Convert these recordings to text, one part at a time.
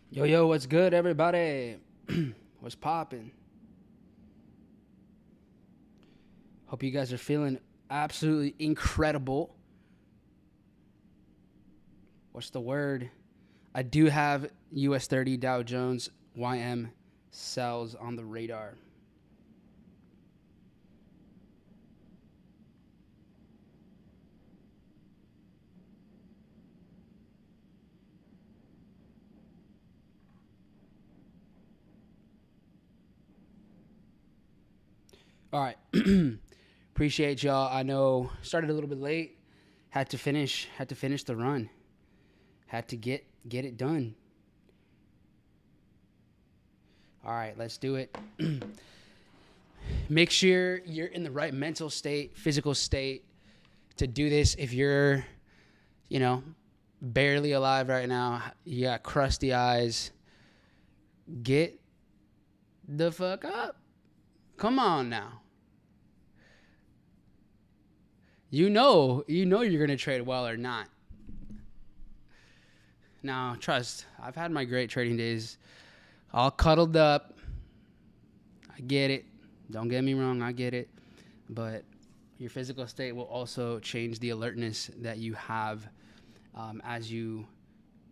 Yo, yo, what's good, everybody? What's poppin'? Hope you guys are feeling absolutely incredible. What's the word? I do have US 30 Dow Jones YM sells on the radar. All right. Appreciate y'all. I know started a little bit late. Had to finish the run. Had to get it done. All right, let's do it. Make sure you're in the right mental state, physical state to do this. If you're, you know, barely alive right now, you got crusty eyes, get the fuck up. Come on now. You know you're gonna trade well or not. Now, trust, I've had my great trading days all cuddled up. I get it. Don't get me wrong, I get it. But your physical state will also change the alertness that you have as you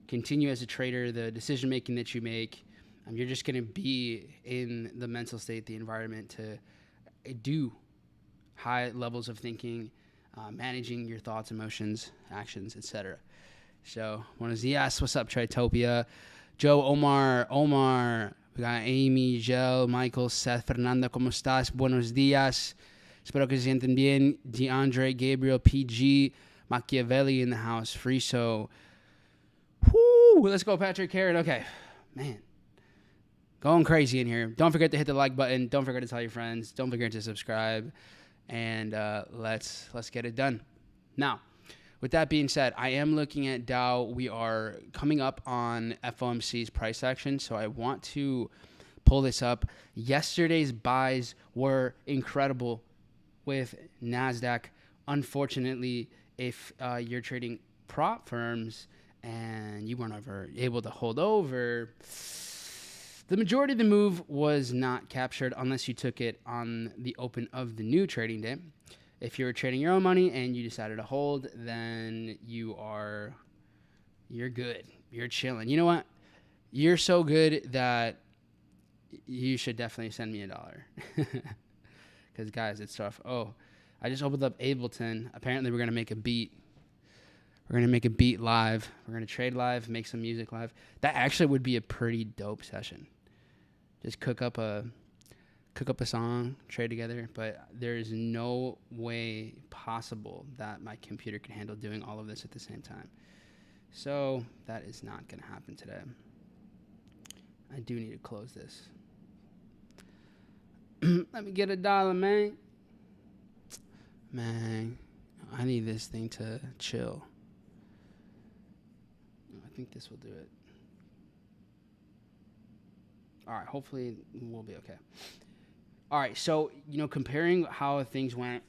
continue as a trader, the decision making that you make. You're just going to be in the mental state, the environment to do high levels of thinking, managing your thoughts, emotions, actions, etc. So, buenos dias. What's up, Tradetopia? Joe, Omar. We got Amy, Gel, Michael, Seth, Fernanda. ¿Cómo estás? Buenos dias. Espero que se sienten bien. DeAndre, Gabriel, PG, Machiavelli in the house. Friso. Whoo! Let's go, Patrick Karen. Okay. Man. Going crazy in here. Don't forget to hit the like button. Don't forget to tell your friends. Don't forget to subscribe. And let's get it done. Now, with that being said, I am looking at Dow. We are coming up on FOMC's price action, so I want to pull this up. Yesterday's buys were incredible with NASDAQ. Unfortunately, if you're trading prop firms and you weren't ever able to hold over, the majority of the move was not captured unless you took it on the open of the new trading day. If you're trading your own money and you decided to hold, then you're good. You're chilling. You know what? You're so good that you should definitely send me $1. Because, guys, it's tough. Oh, I just opened up Ableton. Apparently, we're going to make a beat. We're going to make a beat live. We're going to trade live, make some music live. That actually would be a pretty dope session. Just cook up a song, trade together, but there is no way possible that my computer can handle doing all of this at the same time. So that is not going to happen today. I do need to close this. Let me get $1, man. Man, I need this thing to chill. I think this will do it. All right, hopefully we'll be okay. All right, so, comparing how things went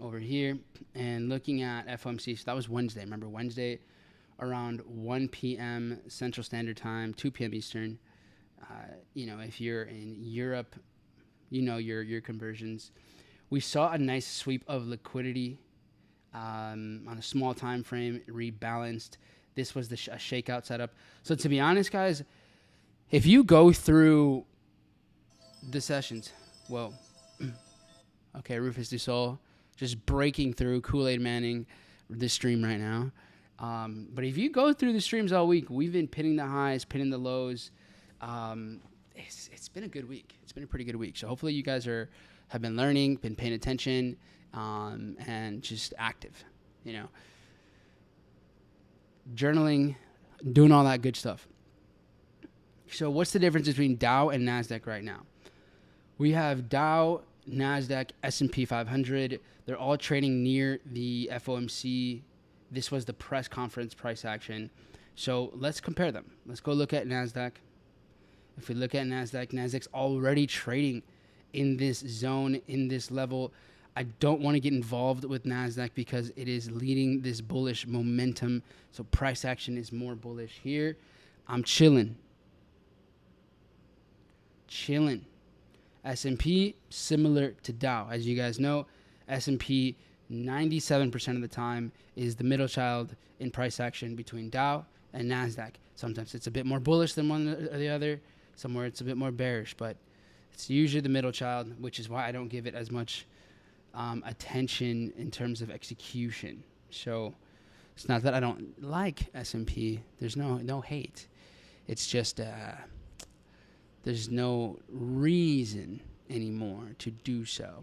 over here and looking at FOMC, so that was Wednesday. Remember, Wednesday around 1 p.m. Central Standard Time, 2 p.m. Eastern. If you're in Europe, your conversions. We saw a nice sweep of liquidity on a small time frame, rebalanced. This was a shakeout setup. So to be honest, guys, if you go through the sessions, whoa. Okay, Rufus Du Sol just breaking through Kool-Aid Manning this stream right now. But if you go through the streams all week, we've been pinning the highs, pinning the lows. It's been a good week. It's been a pretty good week. So hopefully you guys have been learning, been paying attention, and just active, journaling, doing all that good stuff. So what's the difference between Dow and NASDAQ right now? We have Dow, NASDAQ, S&P 500. They're all trading near the FOMC. This was the press conference price action. So let's compare them. Let's go look at NASDAQ. If we look at NASDAQ, NASDAQ's already trading in this zone, in this level. I don't want to get involved with NASDAQ because it is leading this bullish momentum. So price action is more bullish here. I'm chilling. S&P, similar to Dow. As you guys know, S&P 97% of the time is the middle child in price action between Dow and NASDAQ. Sometimes it's a bit more bullish than one or the other. Somewhere it's a bit more bearish, but it's usually the middle child, which is why I don't give it as much attention in terms of execution. So it's not that I don't like S&P. There's no hate. It's just there's no reason anymore to do so.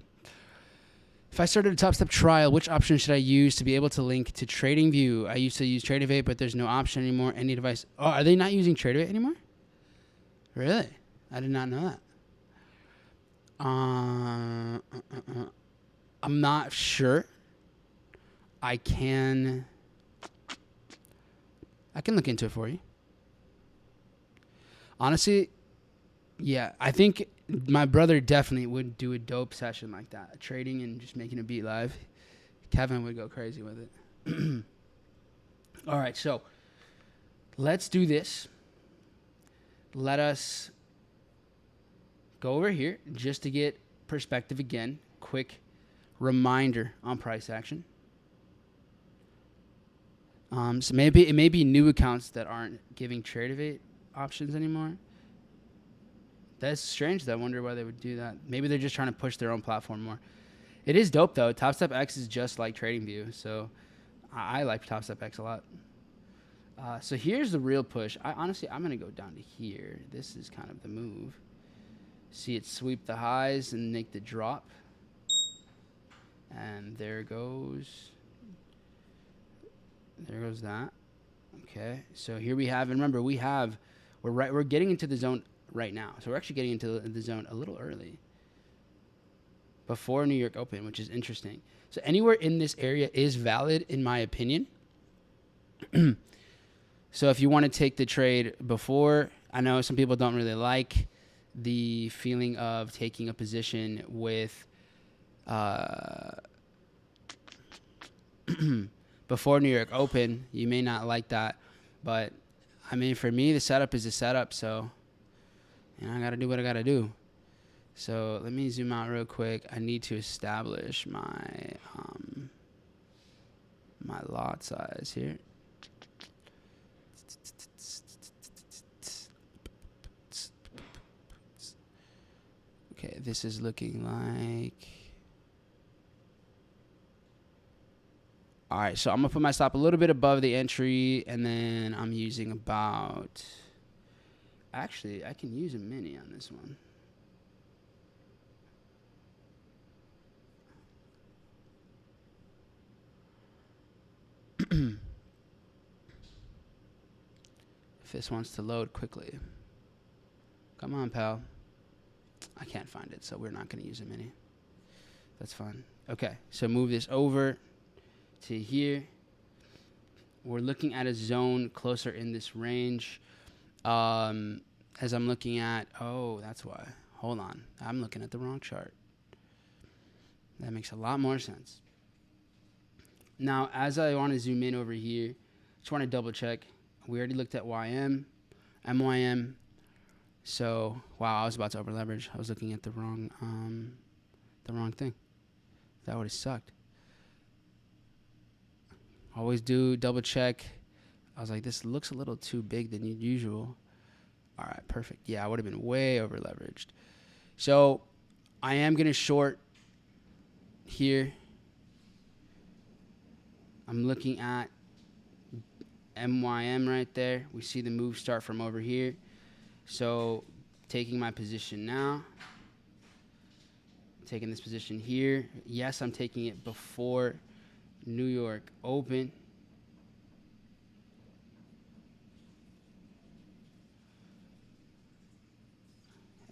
If I started a Top Step trial, which option should I use to be able to link to TradingView? I used to use Tradevate, but there's no option anymore. Any device. Oh, are they not using Tradevate anymore? Really? I did not know that. I'm not sure. I can look into it for you. Honestly, yeah, I think my brother definitely would do a dope session like that, trading and just making a beat live. Kevin would go crazy with it. All right, so let's do this. Let us go over here just to get perspective again. Quick reminder on price action. So maybe it may be new accounts that aren't giving Tradevate options anymore. That's strange. I wonder why they would do that. Maybe they're just trying to push their own platform more. It is dope though. Top Step X is just like TradingView, so I like Top Step X a lot. So here's the real push. Honestly, I'm gonna go down to here. This is kind of the move. See it sweep the highs and make the drop, and there goes that. Okay, so here we have, and remember we're getting into the zone right now. So we're actually getting into the zone a little early before New York Open, which is interesting. So anywhere in this area is valid in my opinion. So if you want to take the trade before, I know some people don't really like the feeling of taking a position with before New York Open. You may not like that, but I mean, for me, the setup is a setup, so I got to do what I got to do. So let me zoom out real quick. I need to establish my my lot size here. Okay, this is looking like... All right, so I'm going to put my stop a little bit above the entry, and then I'm using about... Actually, I can use a mini on this one. If this wants to load quickly. Come on, pal. I can't find it, so we're not going to use a mini. That's fine. Okay, so move this over to here. We're looking at a zone closer in this range. As I'm looking at, oh, that's why. Hold on. I'm looking at the wrong chart. That makes a lot more sense. Now, as I want to zoom in over here, just want to double check. We already looked at YM, MYM. So, wow, I was about to over leverage. I was looking at the wrong thing. That would have sucked. Always do double check. I was like, this looks a little too big than usual. All right, perfect. Yeah, I would have been way over leveraged. So I am going to short here. I'm looking at MYM right there. We see the move start from over here. So taking my position now. Taking this position here. Yes, I'm taking it before New York Open.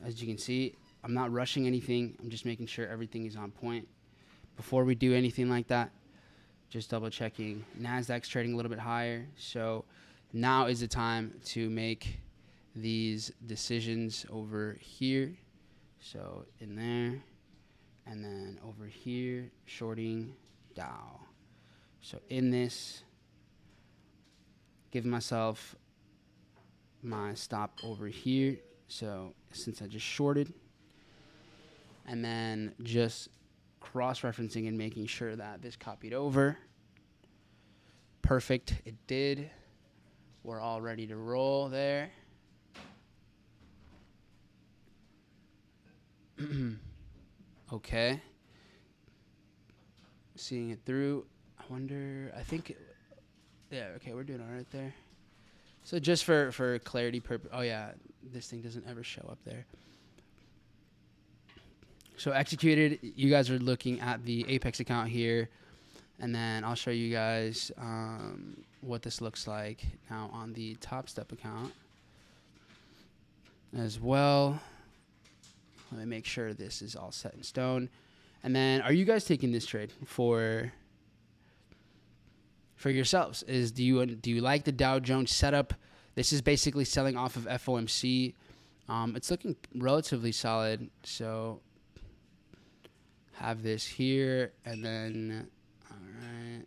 As you can see, I'm not rushing anything. I'm just making sure everything is on point. Before we do anything like that, just double checking. NASDAQ's trading a little bit higher. So now is the time to make these decisions over here. So in there, and then over here, shorting Dow. So in this, give myself my stop over here. So since I just shorted, and then just cross-referencing and making sure that this copied over. Perfect. It did. We're all ready to roll there. Okay. Seeing it through. I wonder, yeah, okay, we're doing all right there. So just for clarity purpose, oh yeah, this thing doesn't ever show up there. So executed, you guys are looking at the Apex account here, and then I'll show you guys what this looks like now on the Top Step account as well. Let me make sure this is all set in stone. And then, are you guys taking this trade for yourselves? Do you like the Dow Jones setup? This is basically selling off of FOMC. It's looking relatively solid. So have this here, and then all right.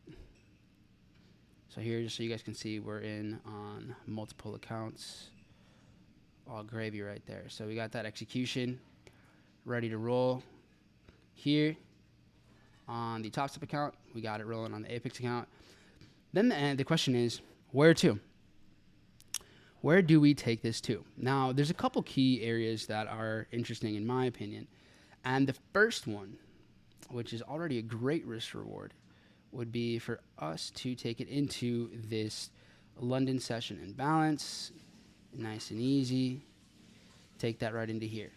So here, just so you guys can see, we're in on multiple accounts. All gravy right there. So we got that execution ready to roll here on the Top Step account. We got it rolling on the Apex account. Then the question is, where to? Where do we take this to? Now, there's a couple key areas that are interesting in my opinion. And the first one, which is already a great risk reward, would be for us to take it into this London session and balance. Nice and easy. Take that right into here.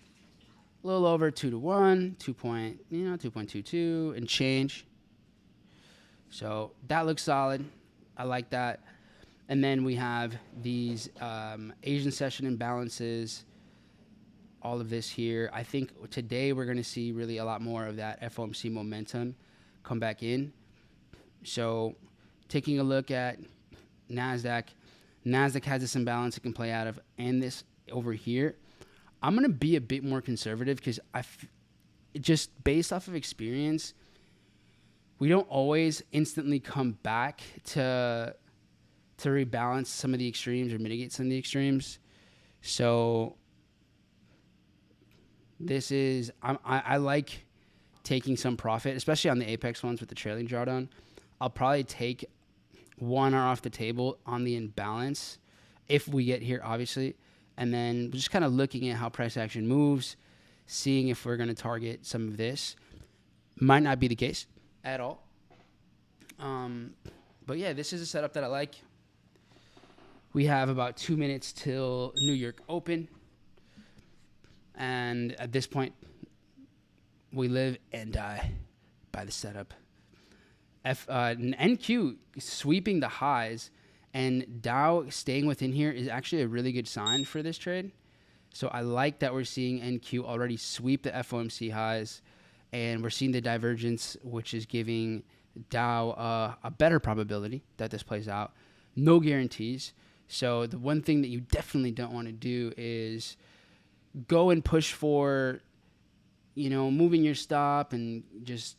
A little over 2 to 1, 2.22 and change. So that looks solid. I like that. And then we have these Asian session imbalances. All of this here. I think today we're going to see really a lot more of that FOMC momentum come back in. So taking a look at NASDAQ. NASDAQ has this imbalance it can play out of, and this over here. I'm going to be a bit more conservative because just based off of experience, we don't always instantly come back to rebalance some of the extremes or mitigate some of the extremes. So this is, I like taking some profit, especially on the Apex ones with the trailing drawdown. I'll probably take one or off the table on the imbalance if we get here, obviously. And then just kind of looking at how price action moves, seeing if we're going to target some of this. Might not be the case at all. But yeah, this is a setup that I like. We have about 2 minutes till New York Open. And at this point, we live and die by the setup. NQ sweeping the highs and Dow staying within here is actually a really good sign for this trade. So I like that we're seeing NQ already sweep the FOMC highs, and we're seeing the divergence, which is giving Dow a better probability that this plays out. No guarantees. So the one thing that you definitely don't want to do is go and push for, moving your stop and just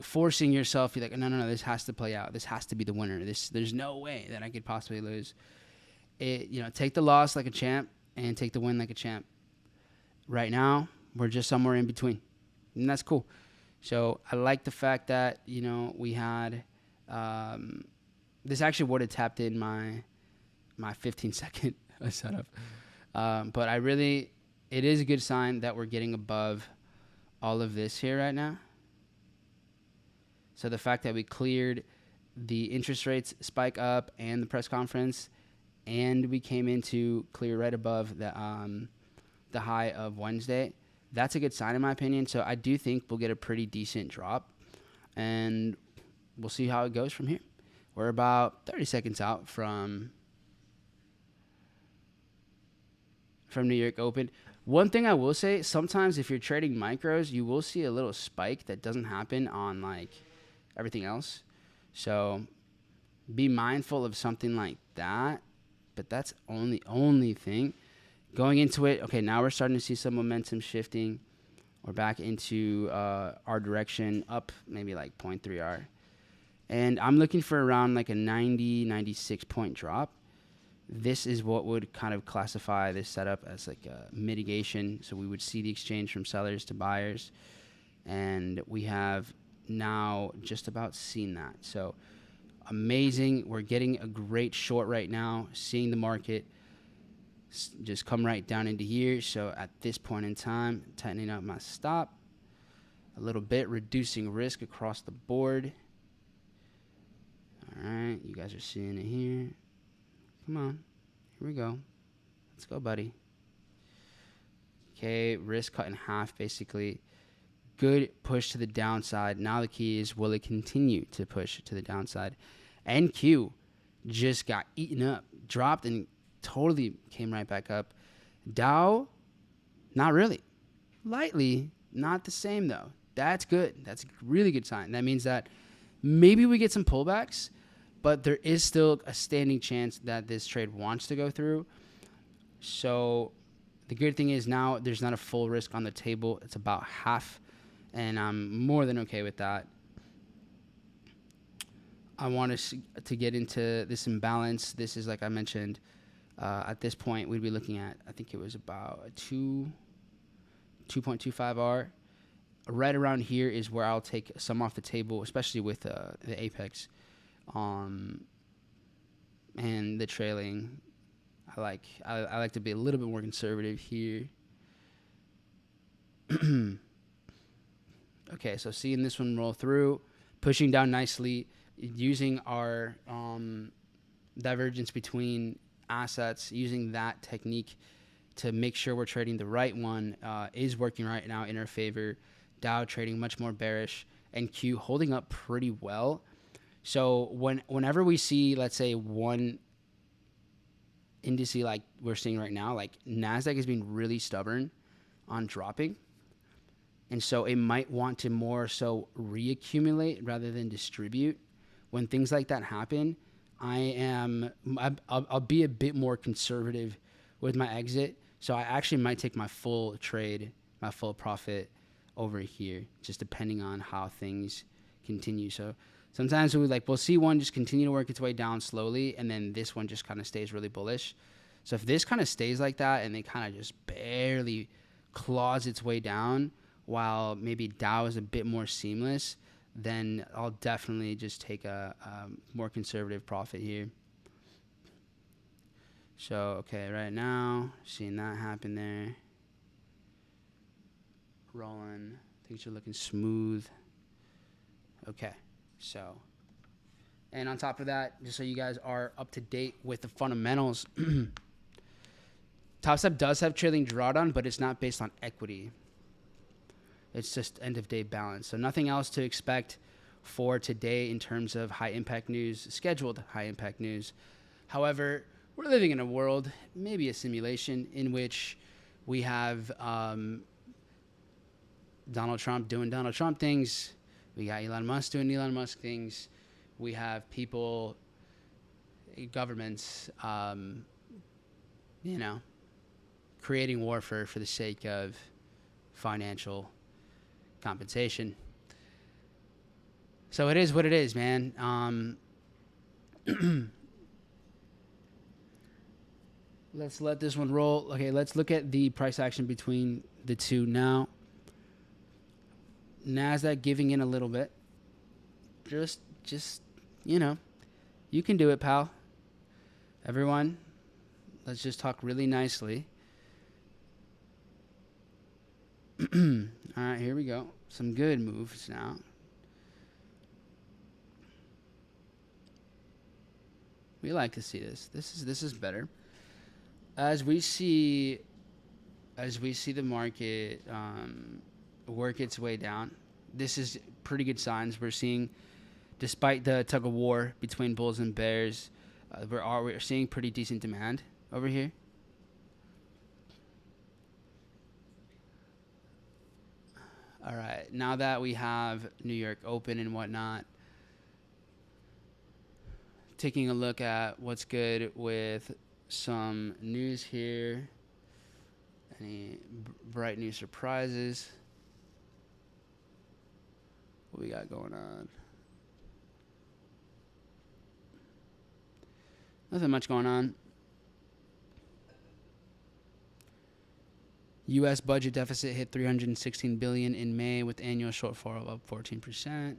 forcing yourself. You're like, no, this has to play out. This has to be the winner. There's no way that I could possibly lose. Take the loss like a champ and take the win like a champ. Right now, we're just somewhere in between, and that's cool. So I like the fact that, we had, this actually would have tapped in my 15-second setup. But it is a good sign that we're getting above all of this here right now. So the fact that we cleared the interest rates spike up and the press conference, and we came into clear right above the high of Wednesday, that's a good sign in my opinion. So I do think we'll get a pretty decent drop, and we'll see how it goes from here. We're about 30 seconds out from New York Open. One thing I will say, sometimes if you're trading micros, you will see a little spike that doesn't happen on everything else. So be mindful of something like that, but that's only thing. Going into it, okay, now we're starting to see some momentum shifting. We're back into our direction, up maybe 0.3R. And I'm looking for around a 90, 96 point drop. This is what would kind of classify this setup as like a mitigation. So we would see the exchange from sellers to buyers, and we have now just about seen that. So amazing. We're getting a great short right now, seeing the market just come right down into here. So at this point in time, tightening up my stop a little bit, reducing risk across the board. All right, you guys are seeing it here. Come on, here we go. Let's go, buddy. Okay, risk cut in half, basically. Good push to the downside. Now the key is, will it continue to push to the downside? NQ just got eaten up, dropped, and totally came right back up. Dow, not really. Lightly, not the same, though. That's good. That's a really good sign. That means that maybe we get some pullbacks, but there is still a standing chance that this trade wants to go through. So the good thing is now there's not a full risk on the table. It's about half, and I'm more than okay with that. I want to get into this imbalance. This is, like I mentioned, at this point, we'd be looking at, I think it was about a 2.25R. Right around here is where I'll take some off the table, especially with the apex. And the trailing, I like to be a little bit more conservative here. Okay, so seeing this one roll through, pushing down nicely, using our divergence between assets, using that technique to make sure we're trading the right one is working right now in our favor. Dow trading much more bearish, and Q holding up pretty well. So whenever we see, let's say, one index like we're seeing right now, like NASDAQ is being really stubborn on dropping. And so it might want to more so reaccumulate rather than distribute. When things like that happen, I'll be a bit more conservative with my exit. So I actually might take my full trade, my full profit over here, just depending on how things continue. So sometimes we'll see one just continue to work its way down slowly, and then this one just kind of stays really bullish. So if this kind of stays like that and it kind of just barely claws its way down, while maybe Dow is a bit more seamless, then I'll definitely just take a more conservative profit here. So, okay, right now, seeing that happen there. Rolling. Things are looking smooth. Okay, so. And on top of that, just so you guys are up to date with the fundamentals, Top Step does have trailing drawdown, but it's not based on equity. It's just end of day balance. So nothing else to expect for today in terms of high impact news, scheduled high impact news. However, we're living in a world, maybe a simulation, in which we have Donald Trump doing Donald Trump things. We got Elon Musk doing Elon Musk things. We have people, governments, creating war for the sake of financial compensation. So it is what it is, man. Let's let this one roll. Okay, let's look at the price action between the two now. NASDAQ giving in a little bit. Just you can do it, pal. Everyone, let's just talk really nicely. All right, here we go. Some good moves now. We like to see this. This is better. As we see the market work its way down, this is pretty good signs. We're seeing, despite the tug of war between bulls and bears, we're seeing pretty decent demand over here. All right, now that we have New York open and whatnot, taking a look at what's good with some news here. Any bright new surprises? What we got going on? Nothing much going on. U.S. budget deficit hit 316 billion in May with annual shortfall of up 14%.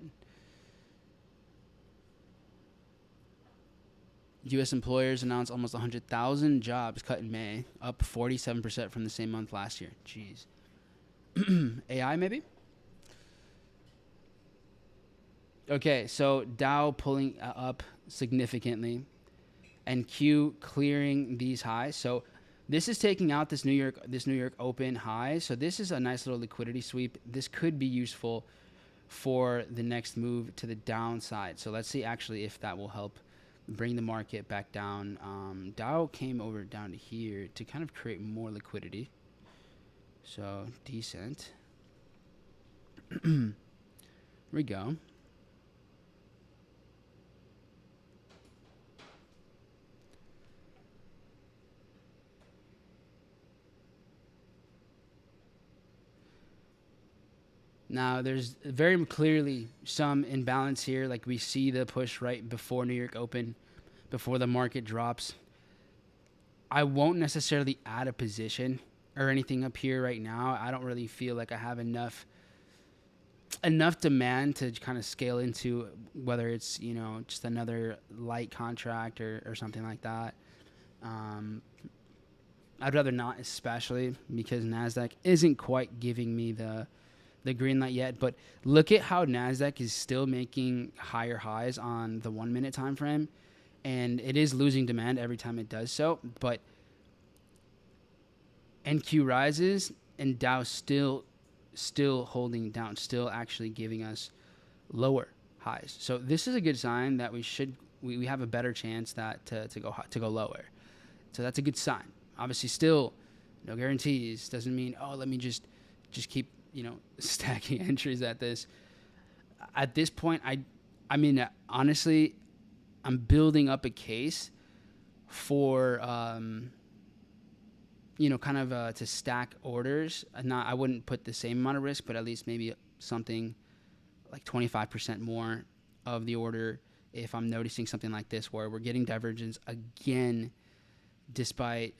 U.S. employers announced almost 100,000 jobs cut in May, up 47% from the same month last year. Jeez. AI maybe? Okay, so Dow pulling up significantly and Q clearing these highs. So this is taking out this New York open high. So this is a nice little liquidity sweep. This could be useful for the next move to the downside. So let's see actually if that will help bring the market back down. Dow came over down to here to kind of create more liquidity. So decent. Here we go. Now, there's very clearly some imbalance here. Like we see the push right before New York open, before the market drops. I won't necessarily add a position or anything up here right now. I don't really feel like I have enough demand to kind of scale into, whether it's, you know, just another light contract or something like that. I'd rather not, especially because NASDAQ isn't quite giving me the green light yet. But look at how NASDAQ is still making higher highs on the 1 minute time frame, and it is losing demand every time it does so. But NQ rises and Dow still holding down, still actually giving us lower highs. So this is a good sign that we have a better chance that to go lower. So that's a good sign. Obviously, still no guarantees. Doesn't mean, oh, let me just keep, you know, stacking entries at this. At this point, I mean, honestly, I'm building up a case for, you know, kind of to stack orders. I wouldn't put the same amount of risk, but at least maybe something like 25% more of the order if I'm noticing something like this where we're getting divergence again, despite,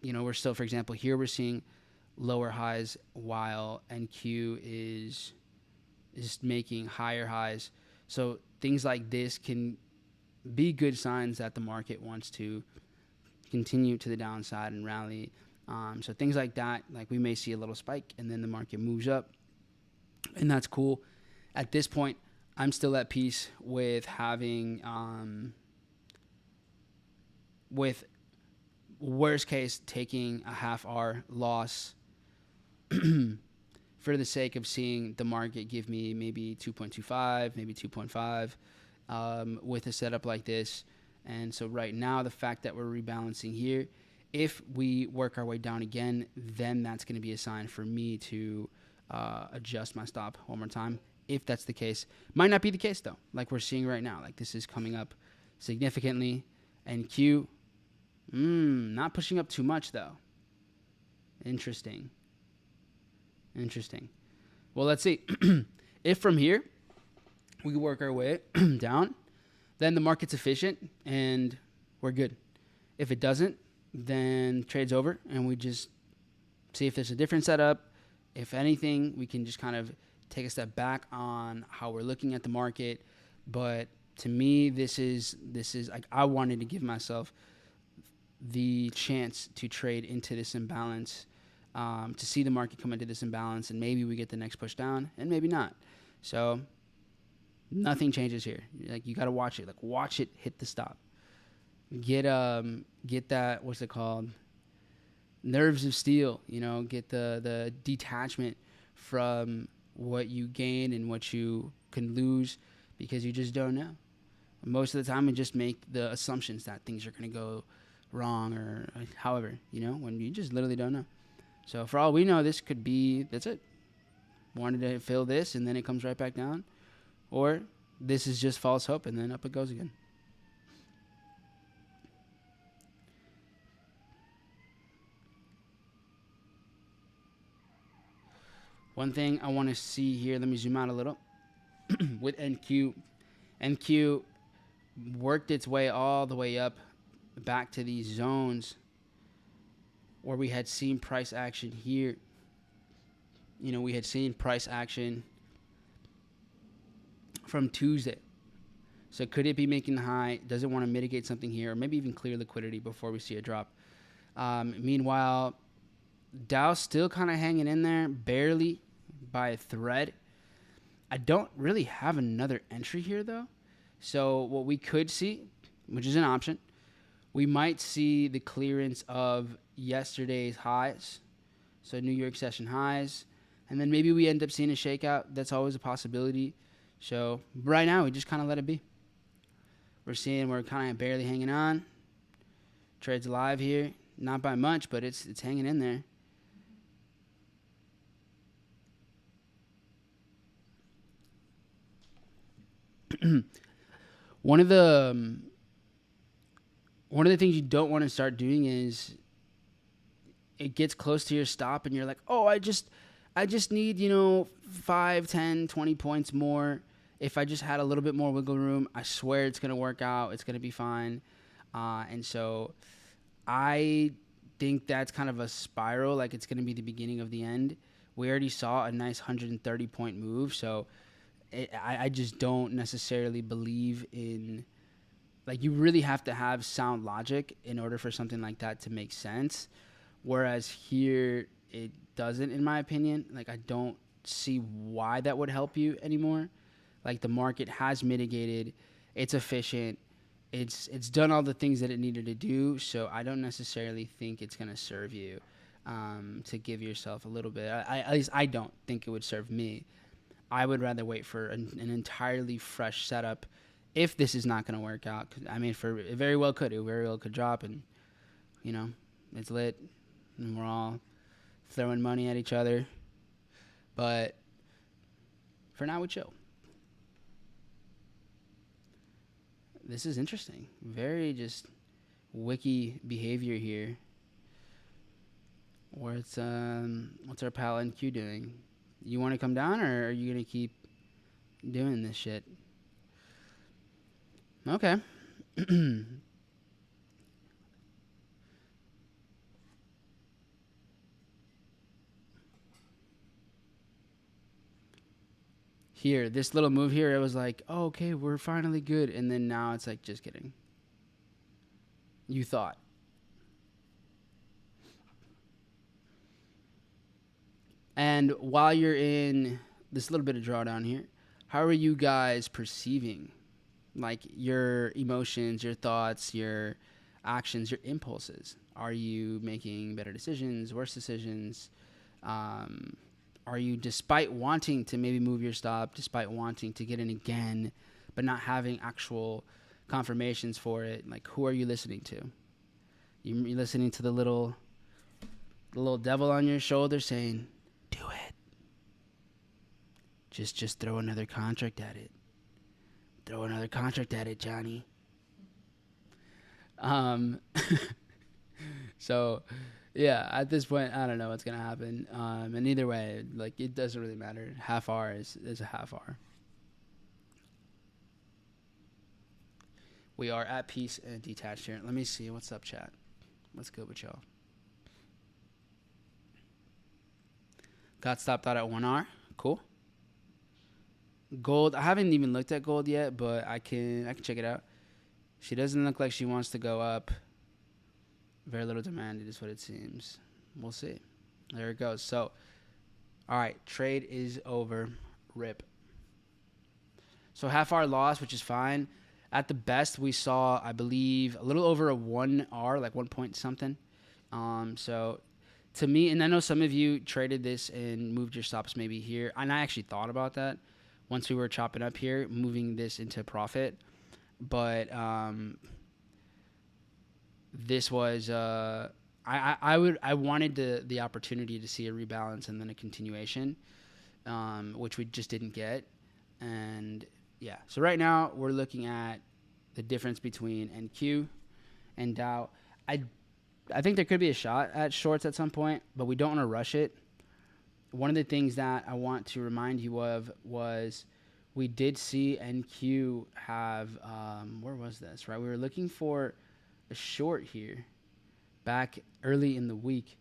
you know, we're still, for example, here we're seeing lower highs while NQ is making higher highs. So things like this can be good signs that the market wants to continue to the downside and rally. So things like that, like we may see a little spike and then the market moves up, and that's cool. At this point, I'm still at peace with having, with worst case, taking a half hour loss for the sake of seeing the market give me maybe 2.25, maybe 2.5 with a setup like this. And so right now, the fact that we're rebalancing here, if we work our way down again, then that's going to be a sign for me to adjust my stop one more time. If that's the case, might not be the case though. Like we're seeing right now, like this is coming up significantly, and Q, not pushing up too much though. Interesting. Well, let's see. If from here we work our way down, then the market's efficient and we're good. If it doesn't, then trade's over and we just see if there's a different setup. If anything, we can just kind of take a step back on how we're looking at the market. But to me, this is like I wanted to give myself the chance to trade into this imbalance, to see the market come into this imbalance, and maybe we get the next push down and maybe not. So nothing changes here. Like you got to watch it. Like watch it hit the stop. Get that, what's it called? Nerves of steel, you know, get the detachment from what you gain and what you can lose, because you just don't know. Most of the time we just make the assumptions that things are going to go wrong or however, you know, when you just literally don't know. So for all we know, this could be, that's it. Wanted to fill this and then it comes right back down. Or this is just false hope and then up it goes again. One thing I want to see here, let me zoom out a little, with NQ. NQ worked its way all the way up back to these zones where we had seen price action here. You know, we had seen price action from Tuesday. So could it be making the high? Does it want to mitigate something here, or maybe even clear liquidity before we see a drop? Meanwhile, Dow's still kind of hanging in there, barely by a thread. I don't really have another entry here, though. So what we could see, which is an option, we might see the clearance of yesterday's highs, so New York session highs, and then maybe we end up seeing a shakeout. That's always a possibility. So right now, we just kind of let it be. We're kind of barely hanging on. Trade's alive here. Not by much, but it's hanging in there. One of the things you don't want to start doing is it gets close to your stop and you're like, oh, I just need, 5, 10, 20 points more. If I just had a little bit more wiggle room, I swear it's going to work out. It's going to be fine. And so I think that's kind of a spiral, like it's going to be the beginning of the end. We already saw a nice 130-point move, so I just don't necessarily believe in, like, you really have to have sound logic in order for something like that to make sense, whereas here it doesn't, in my opinion. Like, I don't see why that would help you anymore. Like, the market has mitigated, it's efficient, it's done all the things that it needed to do, so I don't necessarily think it's going to serve you to give yourself a little bit. At least I don't think it would serve me. I would rather wait for an entirely fresh setup if this is not going to work out. I mean, it very well could. It very well could drop, and, it's lit, and we're all throwing money at each other. But for now, we chill. This is interesting. Very just wiki behavior here. What's our pal NQ doing? You want to come down, or are you going to keep doing this shit? Okay. Here, this little move here, it was like, oh, okay, we're finally good. And then now it's like, just kidding. You thought. And while you're in this little bit of drawdown here, how are you guys perceiving, like, your emotions, your thoughts, your actions, your impulses? Are you making better decisions, worse decisions? Are you, despite wanting to maybe move your stop, despite wanting to get in again, but not having actual confirmations for it, like, who are you listening to? You're listening to the little devil on your shoulder saying, do it. Just throw another contract at it. Throw another contract at it, Johnny. So, yeah, at this point, I don't know what's going to happen. And either way, like, it doesn't really matter. Half hour is a half hour. We are at peace and detached here. Let me see. What's up, chat? What's good with y'all? Got stopped out at 1 hour. Cool. Gold. I haven't even looked at gold yet, but I can check it out. She doesn't look like she wants to go up. Very little demand, it is what it seems. We'll see. There it goes. So, all right, trade is over. Rip. So half hour loss, which is fine. At the best, we saw, I believe, a little over a 1 R, like 1 point something. So to me, and I know some of you traded this and moved your stops maybe here, and I actually thought about that once we were chopping up here, moving this into profit. But this was I wanted the opportunity to see a rebalance and then a continuation, which we just didn't get. And yeah, so right now we're looking at the difference between NQ and Dow. I think there could be a shot at shorts at some point, but we don't want to rush it. One of the things that I want to remind you of was we did see NQ have where was this, right? We were looking for a short here back early in the week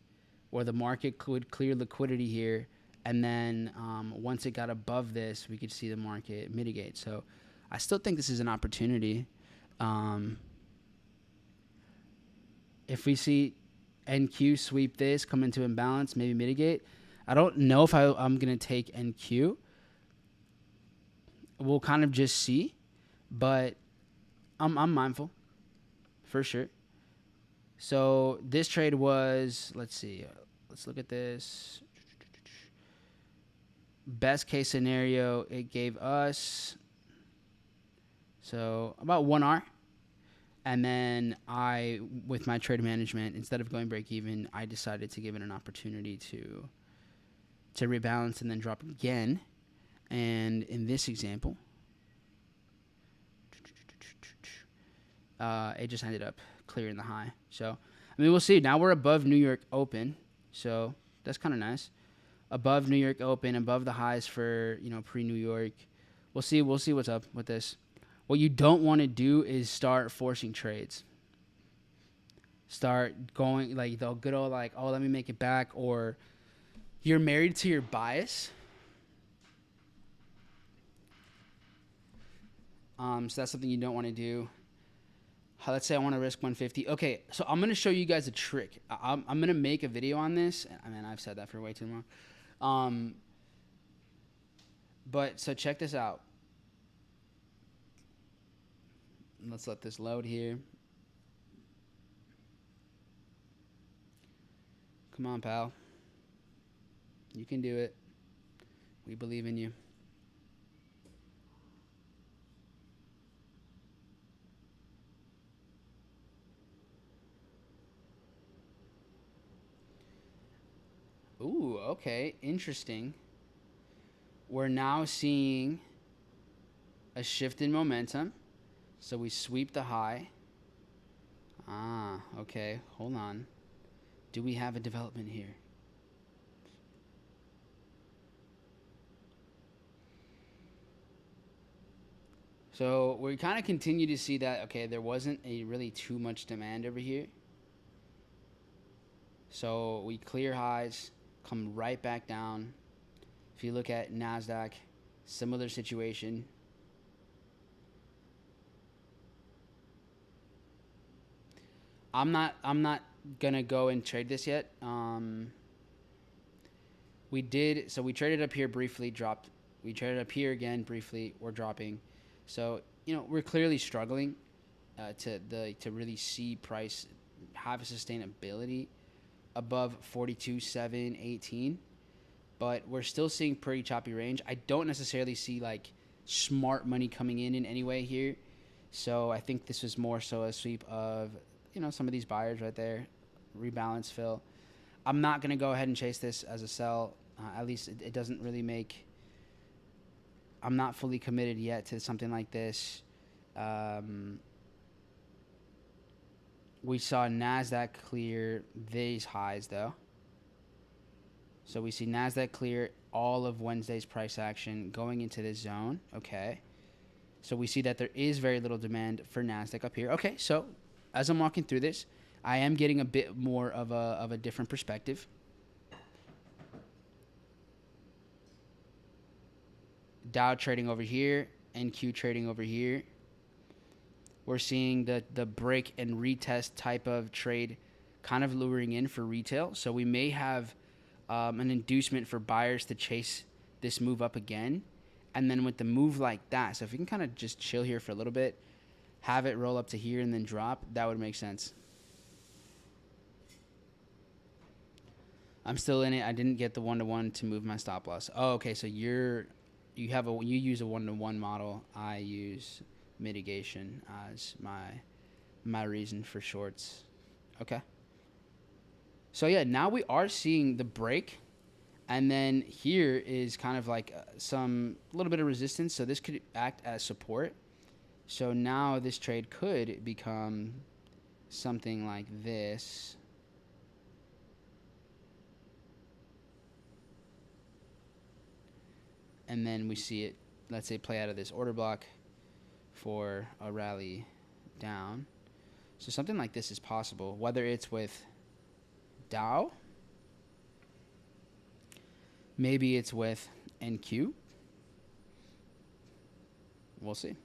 where the market could clear liquidity here. And then once it got above this, we could see the market mitigate. So I still think this is an opportunity. If we see NQ sweep this, come into imbalance, maybe mitigate. I don't know if I'm going to take NQ. We'll kind of just see. But I'm mindful for sure. So this trade was, let's see. Let's look at this. Best case scenario, it gave us so about 1 hour. And then I, with my trade management, instead of going break even, I decided to give it an opportunity to rebalance and then drop again. And in this example, it just ended up clearing the high. So, I mean, we'll see. Now we're above New York Open, so that's kind of nice. Above New York Open, above the highs for, pre-New York. We'll see what's up with this. What you don't want to do is start forcing trades. Start going like the good old like, oh, let me make it back, or you're married to your bias. So that's something you don't want to do. Let's say I want to risk 150. Okay, so I'm going to show you guys a trick. I'm going to make a video on this. I mean, I've said that for way too long. But so check this out. Let's let this load here. Come on, pal. You can do it. We believe in you. Ooh, okay. Interesting. We're now seeing a shift in momentum. So we sweep the high. Ah, okay. Hold on. Do we have a development here? So we kind of continue to see that, okay, there wasn't really too much demand over here. So we clear highs, come right back down. If you look at NASDAQ, similar situation. I'm not gonna go and trade this yet. We traded up here briefly, dropped. We traded up here again briefly, we're dropping. So we're clearly struggling to really see price have a sustainability above 42.718, but we're still seeing pretty choppy range. I don't necessarily see like smart money coming in any way here, so I think this was more so a sweep of some of these buyers right there, rebalance fill. I'm not gonna go ahead and chase this as a sell. At least it doesn't really make. I'm not fully committed yet to something like this. We saw NASDAQ clear these highs, though. So we see NASDAQ clear all of Wednesday's price action going into this zone. Okay. So we see that there is very little demand for NASDAQ up here. Okay, so as I'm walking through this, I am getting a bit more of a different perspective. Dow trading over here, NQ trading over here. We're seeing the break and retest type of trade kind of luring in for retail. So we may have an inducement for buyers to chase this move up again. And then with the move like that, so if you can kind of just chill here for a little bit, have it roll up to here and then drop, that would make sense. I'm still in it. I didn't get the 1-to-1 to move my stop loss. Oh, okay. So you use a 1-to-1 model. I use mitigation as my reason for shorts. Okay. So yeah, now we are seeing the break, and then here is kind of like a little bit of resistance. So this could act as support. So now this trade could become something like this. And then we see it, let's say, play out of this order block for a rally down. So something like this is possible, whether it's with Dow. Maybe it's with NQ. We'll see.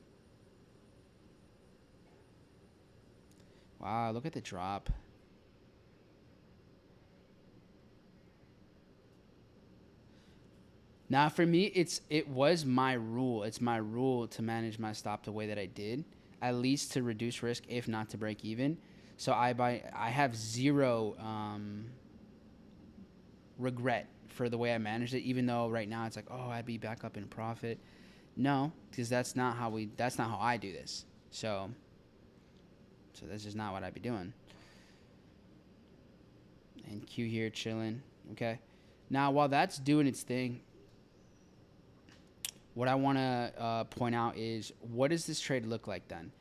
Wow, look at the drop. Now, for me, it was my rule. It's my rule to manage my stop the way that I did, at least to reduce risk, if not to break even. So I have zero regret for the way I managed it, even though right now it's like, oh, I'd be back up in profit. No, because that's not how I do this. So that's just not what I'd be doing. And Q here chilling. Okay. Now, while that's doing its thing, what I want to point out is, what does this trade look like then?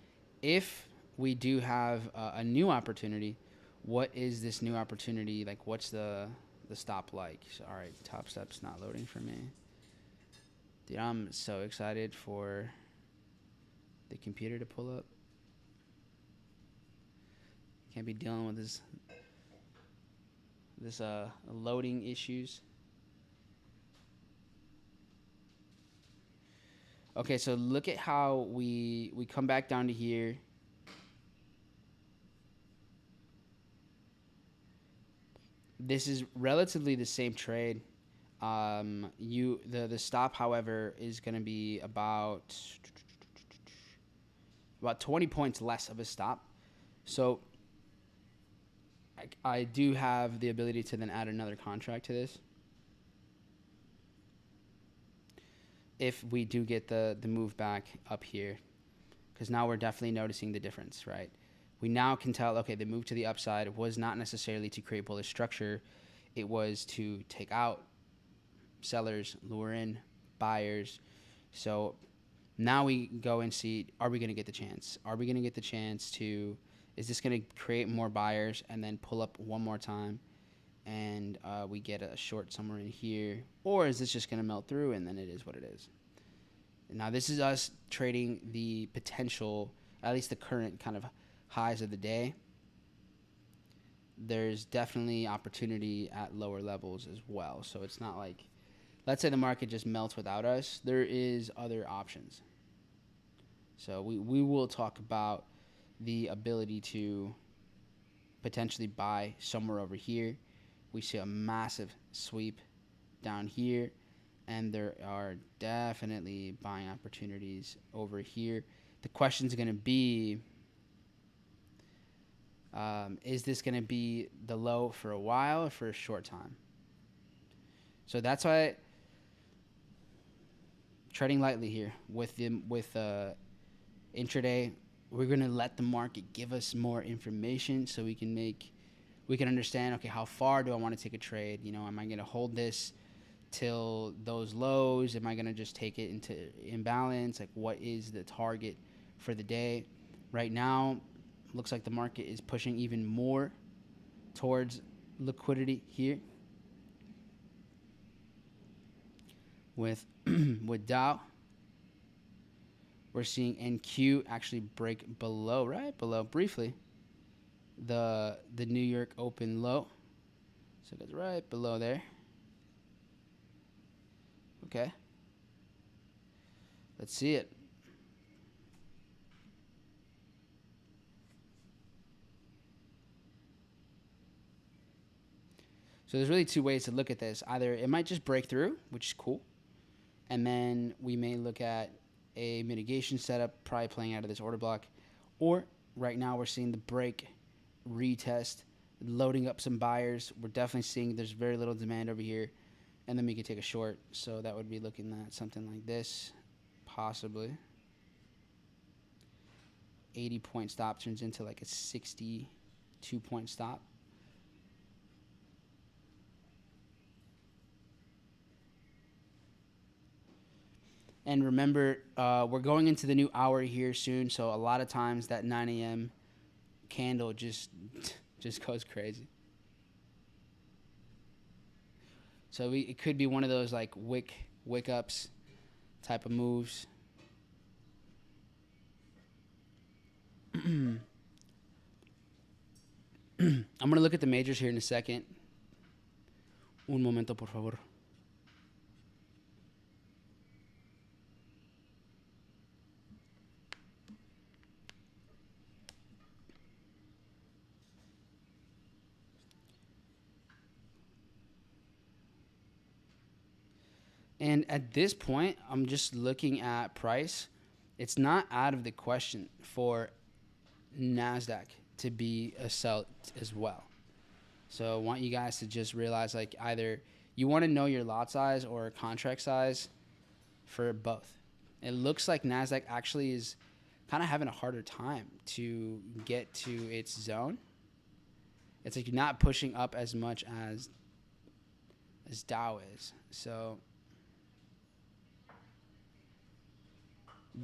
If we do have a new opportunity, what is this new opportunity? Like, what's the stop like? So, all right, Top Step's not loading for me. Dude, I'm so excited for the computer to pull up. Can't be dealing with this loading issues. Okay, so look at how we come back down to here. This is relatively the same trade. The stop, however, is going to be about 20 points less of a stop. So I do have the ability to then add another contract to this if we do get the move back up here, because now we're definitely noticing the difference, right? We now can tell, okay, the move to the upside was not necessarily to create bullish structure. It was to take out sellers, lure in buyers. So now we go and see, are we going to get the chance? Are we going to get the chance to, is this going to create more buyers and then pull up one more time and we get a short somewhere in here? Or is this just going to melt through and then it is what it is? Now this is us trading the potential, at least the current kind of highs of the day. There's definitely opportunity at lower levels as well. So it's not like, let's say the market just melts without us. There is other options. So we will talk about the ability to potentially buy somewhere over here. We see a massive sweep down here, and there are definitely buying opportunities over here. The question is going to be, is this going to be the low for a while or for a short time? So that's why treading lightly here with intraday. We're going to let the market give us more information so we can understand, okay, how far do I want to take a trade? You know, am I going to hold this till those lows? Am I going to just take it into imbalance? Like, what is the target for the day? Right now, looks like the market is pushing even more towards liquidity here with Dow. We're seeing NQ actually break below, briefly, the New York open low. So it goes right below there. Okay. Let's see it. So there's really two ways to look at this. Either it might just break through, which is cool, and then we may look at a mitigation setup, probably playing out of this order block, or right now we're seeing the break, retest, loading up some buyers. We're definitely seeing there's very little demand over here, and then we could take a short. So that would be looking at something like this, possibly. 80-point stop turns into like a 62-point stop. And remember, we're going into the new hour here soon, so a lot of times that 9 a.m. candle just goes crazy. So it could be one of those like wick ups type of moves. I'm going to look at the majors here in a second. Un momento, por favor. And at this point, I'm just looking at price. It's not out of the question for NASDAQ to be a sell as well. So I want you guys to just realize, like, either you want to know your lot size or contract size for both. It looks like NASDAQ actually is kind of having a harder time to get to its zone. It's like you're not pushing up as much as Dow is. So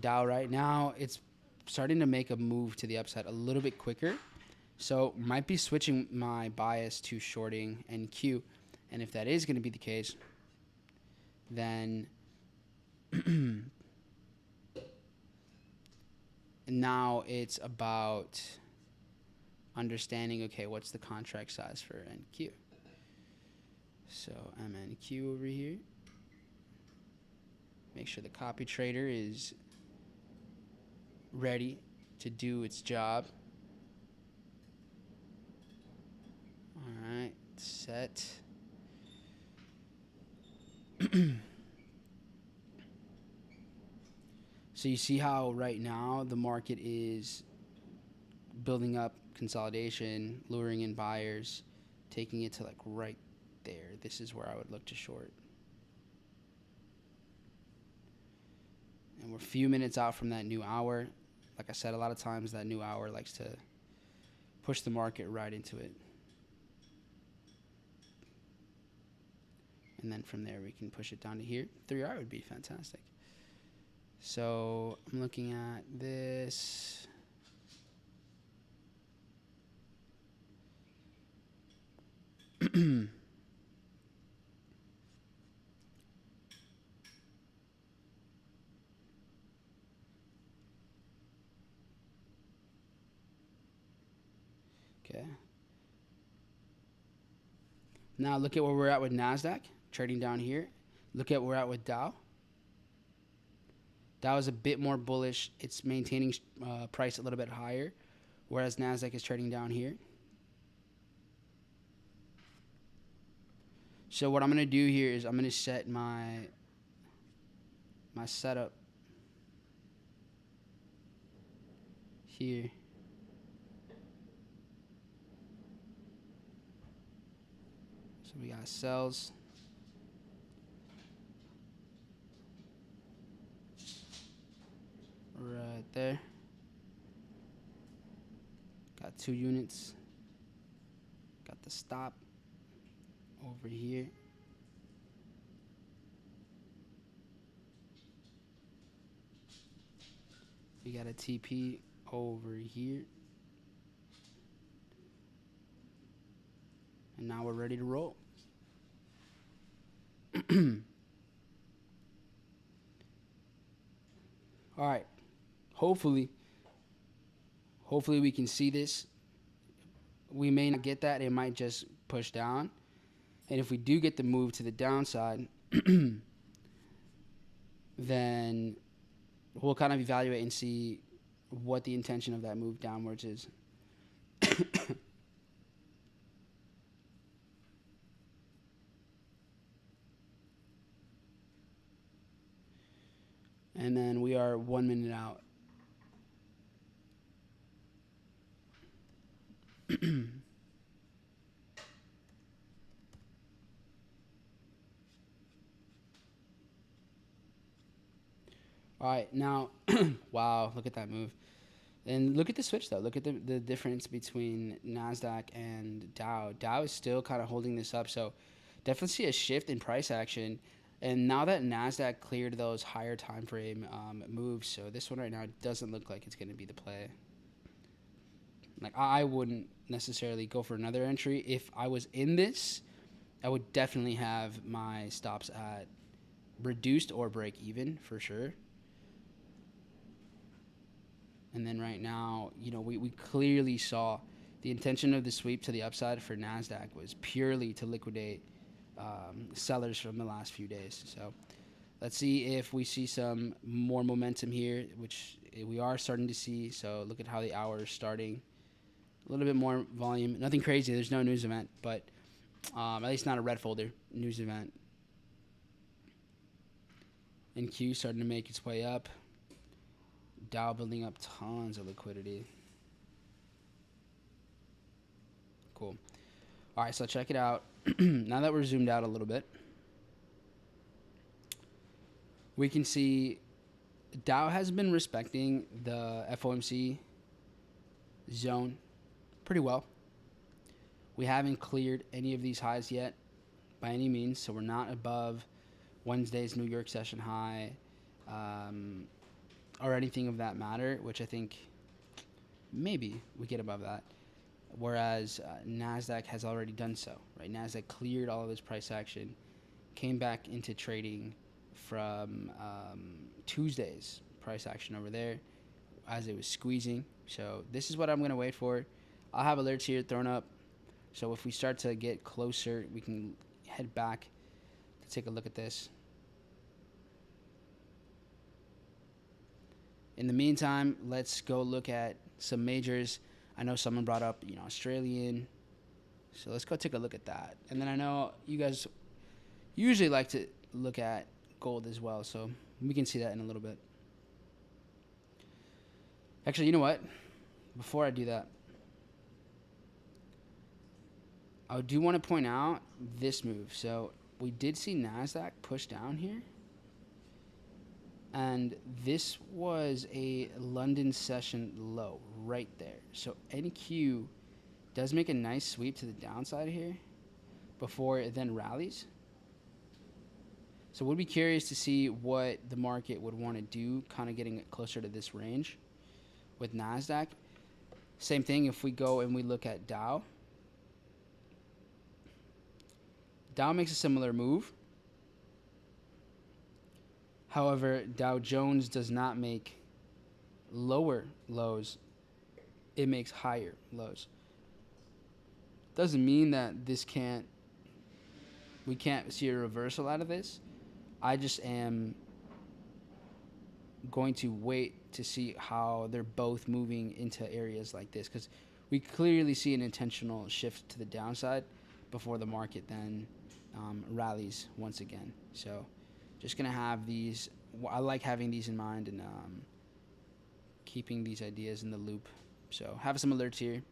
Dow right now, it's starting to make a move to the upside a little bit quicker. So might be switching my bias to shorting NQ. And if that is going to be the case, then now it's about understanding, okay, what's the contract size for NQ? So MNQ over here. Make sure the copy trader is ready to do its job. All right, set. So you see how right now the market is building up consolidation, luring in buyers, taking it to like right there. This is where I would look to short. And we're a few minutes out from that new hour. Like I said, a lot of times that new hour likes to push the market right into it. And then from there, we can push it down to here. 3R would be fantastic. So I'm looking at this. Okay. Now look at where we're at with NASDAQ, trading down here. Look at where we're at with Dow. Dow is a bit more bullish. It's maintaining price a little bit higher, whereas NASDAQ is trading down here. So what I'm going to do here is I'm going to set my setup here. So we got sells. Right there. Got 2 units. Got the stop over here. We got a TP over here. And now we're ready to roll. All right. Hopefully we can see this. We may not get that. It might just push down. And if we do get the move to the downside, then we'll kind of evaluate and see what the intention of that move downwards is. And then we are 1 minute out. All right, now, wow, look at that move. And look at the switch, though. Look at the difference between NASDAQ and Dow. Dow is still kind of holding this up, so definitely see a shift in price action. And now that NASDAQ cleared those higher time frame moves, so this one right now doesn't look like it's going to be the play. Like, I wouldn't necessarily go for another entry. If I was in this, I would definitely have my stops at reduced or break even for sure. And then right now, you know, we clearly saw The intention of the sweep to the upside for NASDAQ was purely to liquidate sellers from the last few days. So let's see if we see some more momentum here, which we are starting to see. So look at how the hour is starting. A little bit more volume. Nothing crazy. There's no news event, but at least not a red folder news event. NQ starting to make its way up. Dow building up tons of liquidity. Cool. All right, so check it out. Now that we're zoomed out a little bit, we can see Dow has been respecting the FOMC zone pretty well. We haven't cleared any of these highs yet by any means, so we're not above Wednesday's New York session high or anything of that matter, which I think maybe we get above that. Whereas NASDAQ has already done so, right? NASDAQ cleared all of its price action, came back into trading from Tuesday's price action over there as it was squeezing. So this is what I'm going to wait for. I'll have alerts here thrown up. So if we start to get closer, we can head back to take a look at this. In the meantime, let's go look at some majors. I know someone brought up, Australian. So let's go take a look at that. And then I know you guys usually like to look at gold as well. So we can see that in a little bit. Actually, you know what? Before I do that, I do want to point out this move. So we did see NASDAQ push down here. And this was a London session low right there. So NQ does make a nice sweep to the downside here before it then rallies. So we'll be curious to see what the market would want to do, kind of getting it closer to this range with NASDAQ. Same thing if we go and we look at Dow. Dow makes a similar move. However, Dow Jones does not make lower lows. It makes higher lows. Doesn't mean that we can't see a reversal out of this. I just am going to wait to see how they're both moving into areas like this, because we clearly see an intentional shift to the downside before the market then rallies once again. So just going to have these. I like having these in mind and keeping these ideas in the loop. So have some alerts here.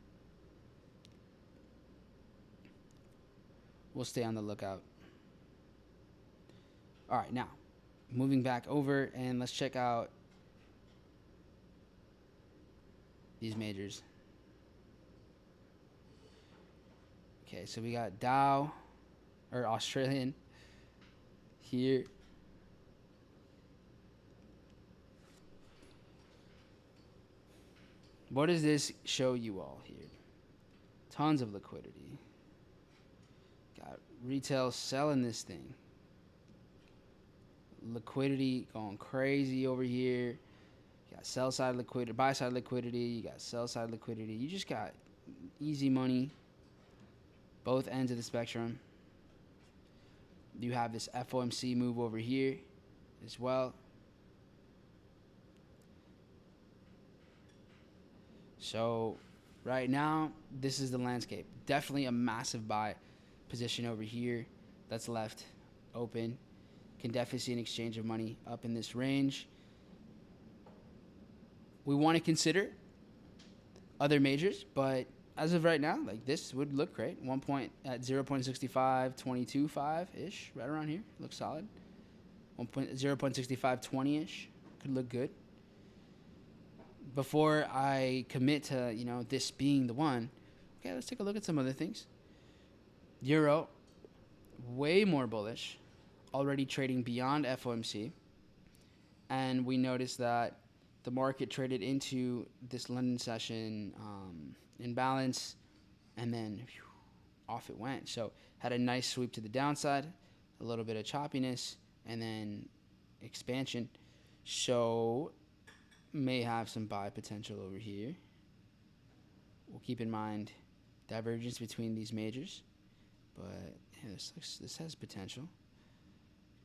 We'll stay on the lookout. All right, now moving back over, and let's check out these majors. Okay, so we got Dow, or Australian, here. What does this show you all here? Tons of liquidity. Got retail selling this thing. Liquidity going crazy over here. You got sell side liquidity, buy side liquidity. You got sell side liquidity. You just got easy money. Both ends of the spectrum. You have this FOMC move over here as well. So right now, this is the landscape. Definitely a massive buy position over here that's left open. Can definitely see an exchange of money up in this range. We want to consider other majors, but as of right now, like this would look great. 1 point at 0.65, 22.5-ish, right around here. Looks solid. 0.65, 20-ish. Could look good. Before I commit to, this being the one, okay, let's take a look at some other things. Euro, way more bullish, already trading beyond FOMC. And we noticed that the market traded into this London session in balance, and then off it went. So had a nice sweep to the downside, a little bit of choppiness, and then expansion. So may have some buy potential over here. we'll keep in mind divergence between these majors. But yeah, this has potential.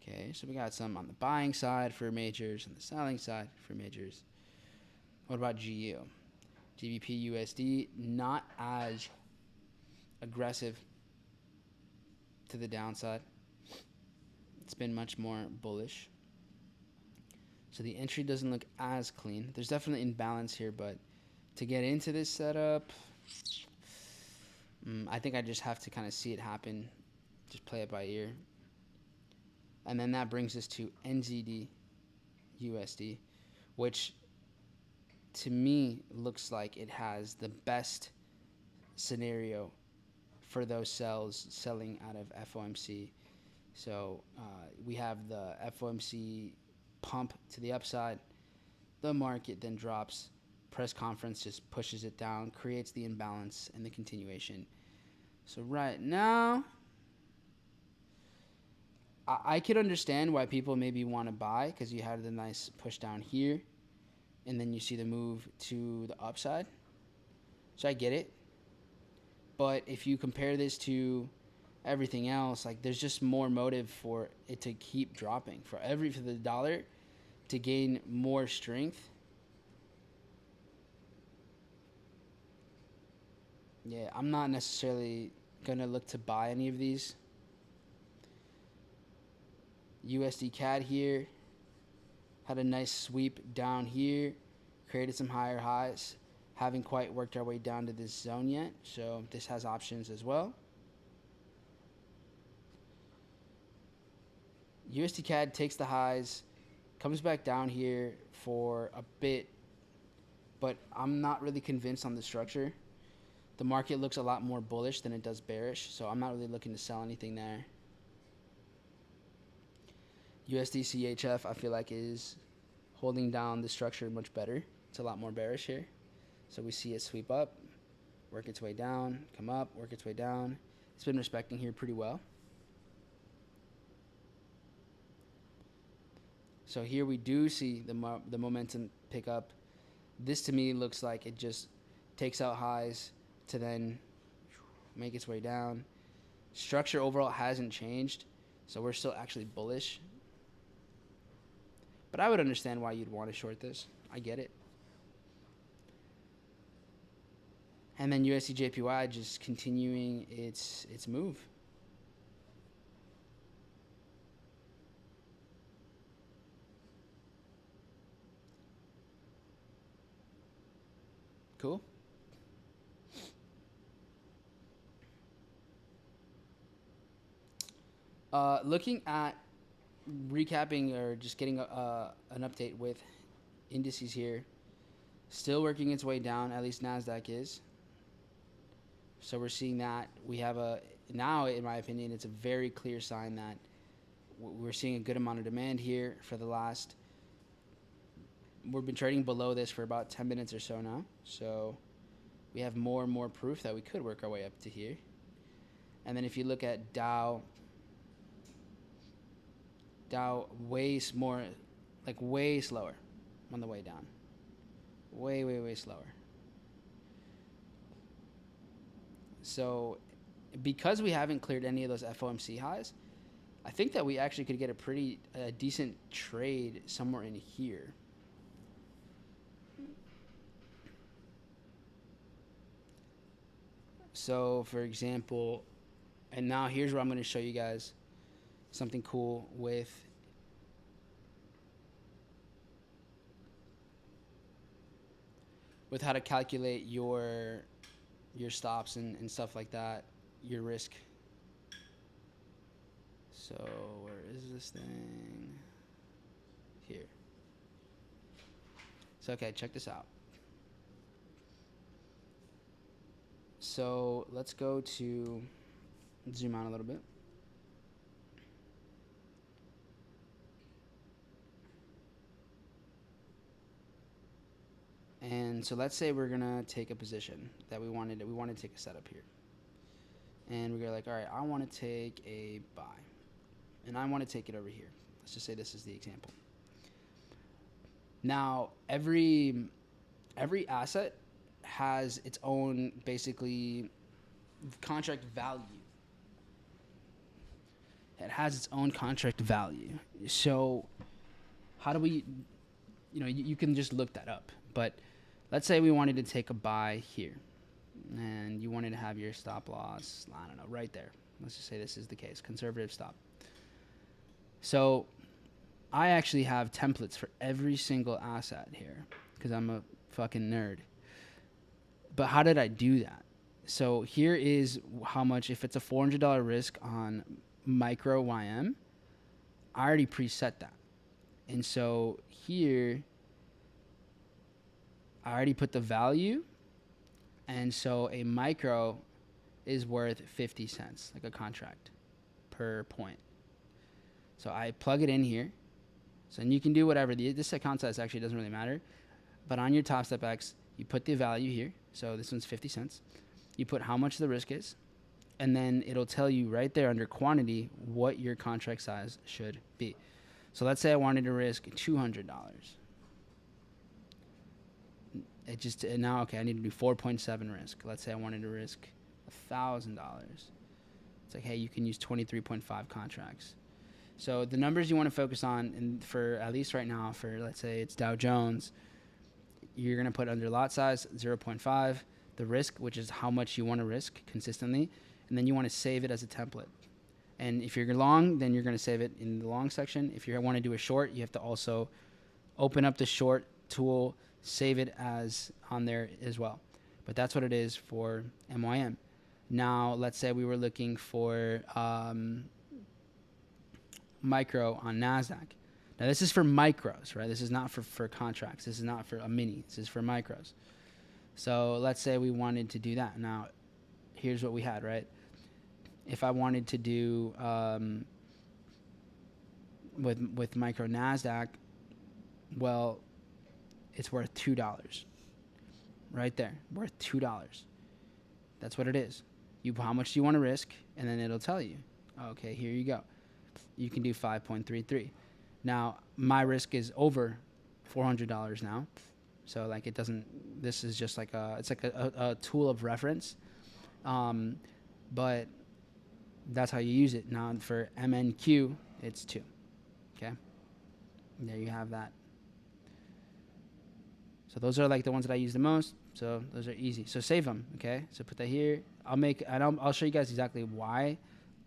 Okay, so we got some on the buying side for majors and the selling side for majors. What about GU? GBP USD, not as aggressive to the downside. It's been much more bullish. So the entry doesn't look as clean. There's definitely imbalance here, but to get into this setup, I think I just have to kind of see it happen, just play it by ear. And then that brings us to NZD USD, which to me looks like it has the best scenario for those sells selling out of FOMC. So we have the FOMC pump to the upside. The market then drops. Press conference just pushes it down, creates the imbalance and the continuation. So right now, I could understand why people maybe want to buy, because you had the nice push down here, and then you see the move to the upside. So I get it. But if you compare this to everything else, like there's just more motive for it to keep dropping. For the dollar to gain more strength. Yeah, I'm not necessarily gonna look to buy any of these. USD CAD here had a nice sweep down here, created some higher highs. Haven't quite worked our way down to this zone yet, so this has options as well. USD CAD takes the highs, comes back down here for a bit, but I'm not really convinced on the structure. The market looks a lot more bullish than it does bearish, so I'm not really looking to sell anything there. USD CHF, I feel like, is holding down the structure much better. It's a lot more bearish here. So we see it sweep up, work its way down, come up, work its way down. It's been respecting here pretty well. So here we do see the momentum pick up. This to me looks like it just takes out highs to then make its way down. Structure overall hasn't changed, so we're still actually bullish. But I would understand why you'd want to short this. I get it. And then USD JPY just continuing its move. Cool. Looking at recapping or just getting an update with indices here, still working its way down, at least NASDAQ is. So we're seeing that we have now in my opinion, it's a very clear sign that we're seeing a good amount of demand here for the last, we've been trading below this for about 10 minutes or so now. So we have more and more proof that we could work our way up to here. And then if you look at Dow way more, like way slower on the way down. Way slower. So because we haven't cleared any of those FOMC highs, I think that we actually could get a pretty decent trade somewhere in here. So for example, and now here's where I'm going to show you guys something cool with how to calculate your stops and stuff like that, your risk. So where is this thing? Here. So okay, check this out. So let's go to zoom out a little bit. And so let's say we're gonna take a position that we wanted to take a setup here. And we're like, all right, I want to take a buy. And I want to take it over here. Let's just say this is the example. Now, every asset has its own basically contract value. It has its own contract value. So how do we, you can just look that up. But let's say we wanted to take a buy here and you wanted to have your stop loss, I don't know, right there. Let's just say this is the case, conservative stop. So I actually have templates for every single asset here because I'm a fucking nerd. But how did I do that? So here is how much, if it's a $400 risk on micro YM, I already preset that. And so here, I already put the value. And so a micro is worth 50 cents, like a contract per point. So I plug it in here. So and you can do whatever. This account size actually doesn't really matter. But on your Top Step X, you put the value here. So this one's 50 cents. You put how much the risk is. And then it'll tell you right there under quantity what your contract size should be. So let's say I wanted to risk $200. It just, now, okay, I need to do 4.7 risk. Let's say I wanted to risk $1,000. It's like, hey, you can use 23.5 contracts. So the numbers you want to focus on, and for at least right now, for let's say it's Dow Jones, you're going to put under lot size 0.5, the risk, which is how much you want to risk consistently, and then you want to save it as a template. And if you're long, then you're going to save it in the long section. If you want to do a short, you have to also open up the short tool, save it as on there as well. But that's what it is for MYM. Now, let's say we were looking for micro on NASDAQ. Now, this is for micros, right? This is not for contracts. This is not for a mini. This is for micros. So let's say we wanted to do that. Now, here's what we had, right? If I wanted to do with micro NASDAQ, well, it's worth $2. Right there, worth $2. That's what it is. How much do you want to risk? And then it'll tell you. Okay, here you go. You can do 5.33. Now, my risk is over $400 now. So like it doesn't, this is just like it's like a tool of reference. But that's how you use it. Now for MNQ, it's 2. Okay. There you have that. So those are like the ones that I use the most. So those are easy. So save them. Okay. So put that here. I'll show you guys exactly why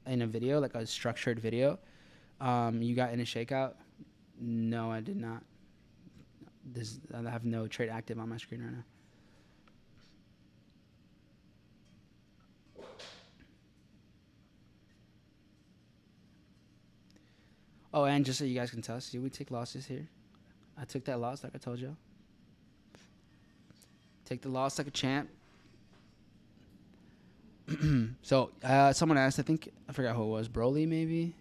in a video, like a structured video. You got in a shakeout? No, I did not. I have no trade active on my screen right now. Oh, and just so you guys can tell, see, we take losses here. I took that loss like I told you. Take the loss like a champ. So someone asked, I forgot who it was, Broly maybe?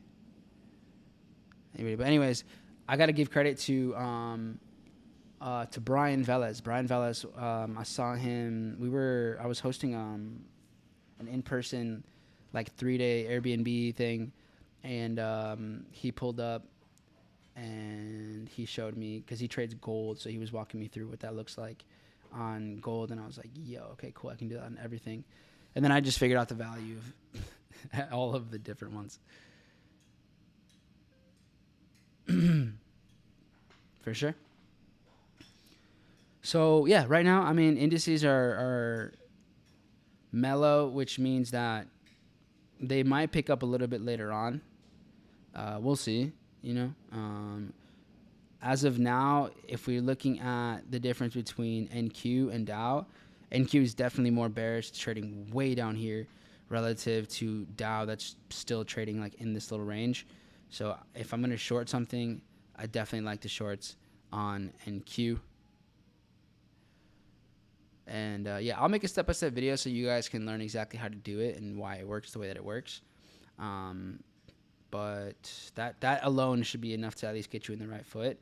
Anyway, but anyways, I got to give credit to Brian Velez. Brian Velez, I saw him. I was hosting an in-person like 3-day Airbnb thing, and he pulled up and he showed me, because he trades gold, so he was walking me through what that looks like on gold, and I was like, yo, okay, cool, I can do that on everything. And then I just figured out the value of all of the different ones. For sure. So yeah, right now, I mean, indices are mellow, which means that they might pick up a little bit later on. We'll see, as of now, if we're looking at the difference between NQ and Dow, NQ is definitely more bearish, trading way down here relative to Dow that's still trading like in this little range. So if I'm going to short something, I definitely like the shorts on NQ. And yeah, I'll make a step-by-step video so you guys can learn exactly how to do it and why it works the way that it works. But that alone should be enough to at least get you in the right foot.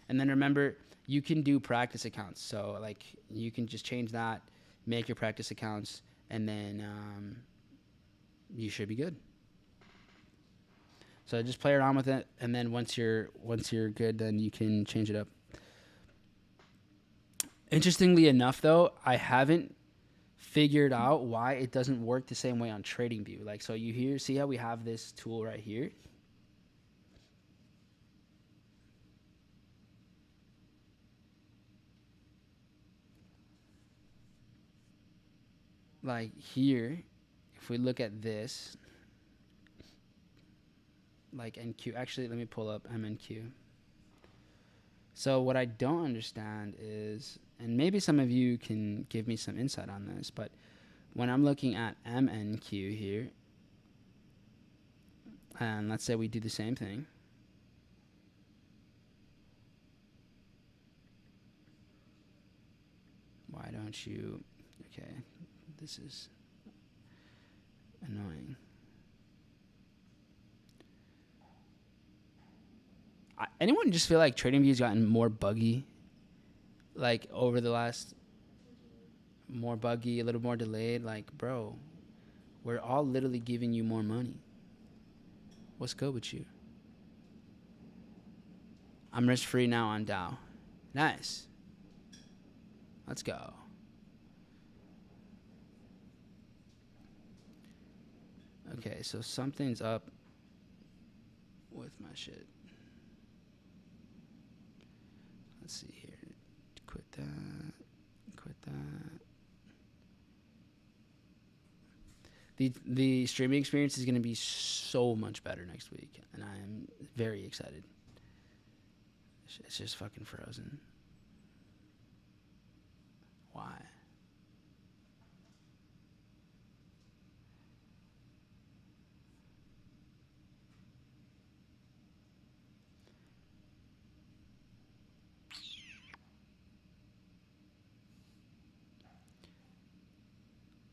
And then remember, you can do practice accounts. So like you can just change that, make your practice accounts, and then you should be good. So just play around with it, and then once you're good, then you can change it up. Interestingly enough, though, I haven't figured out why it doesn't work the same way on TradingView. Like, so you here, see how we have this tool right here? Like here, if we look at this, like NQ, actually, let me pull up MNQ. So what I don't understand is, and maybe some of you can give me some insight on this, but when I'm looking at MNQ here, and let's say we do the same thing. Why don't you, okay, this is annoying. Anyone just feel like TradingView's gotten more buggy, like over the last, more buggy, a little more delayed? Like, bro, we're all literally giving you more money. What's good with you? I'm risk free now on Dow. Nice. Let's go. Okay, so something's up with my shit. Let's see here. Quit that. Quit that. The streaming experience is going to be so much better next week, and I am very excited. It's just fucking frozen. Why?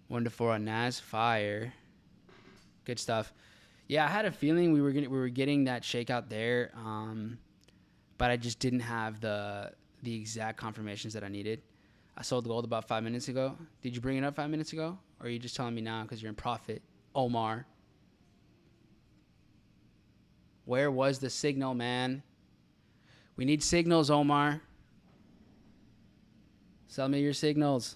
One to four on Nas Fire. Good stuff. Yeah, I had a feeling we were getting that shakeout there, but I just didn't have the exact confirmations that I needed. I sold gold about 5 minutes ago. Did you bring it up 5 minutes ago, or are you just telling me now because you're in profit, Omar? Where was the signal, man? We need signals, Omar. Sell me your signals.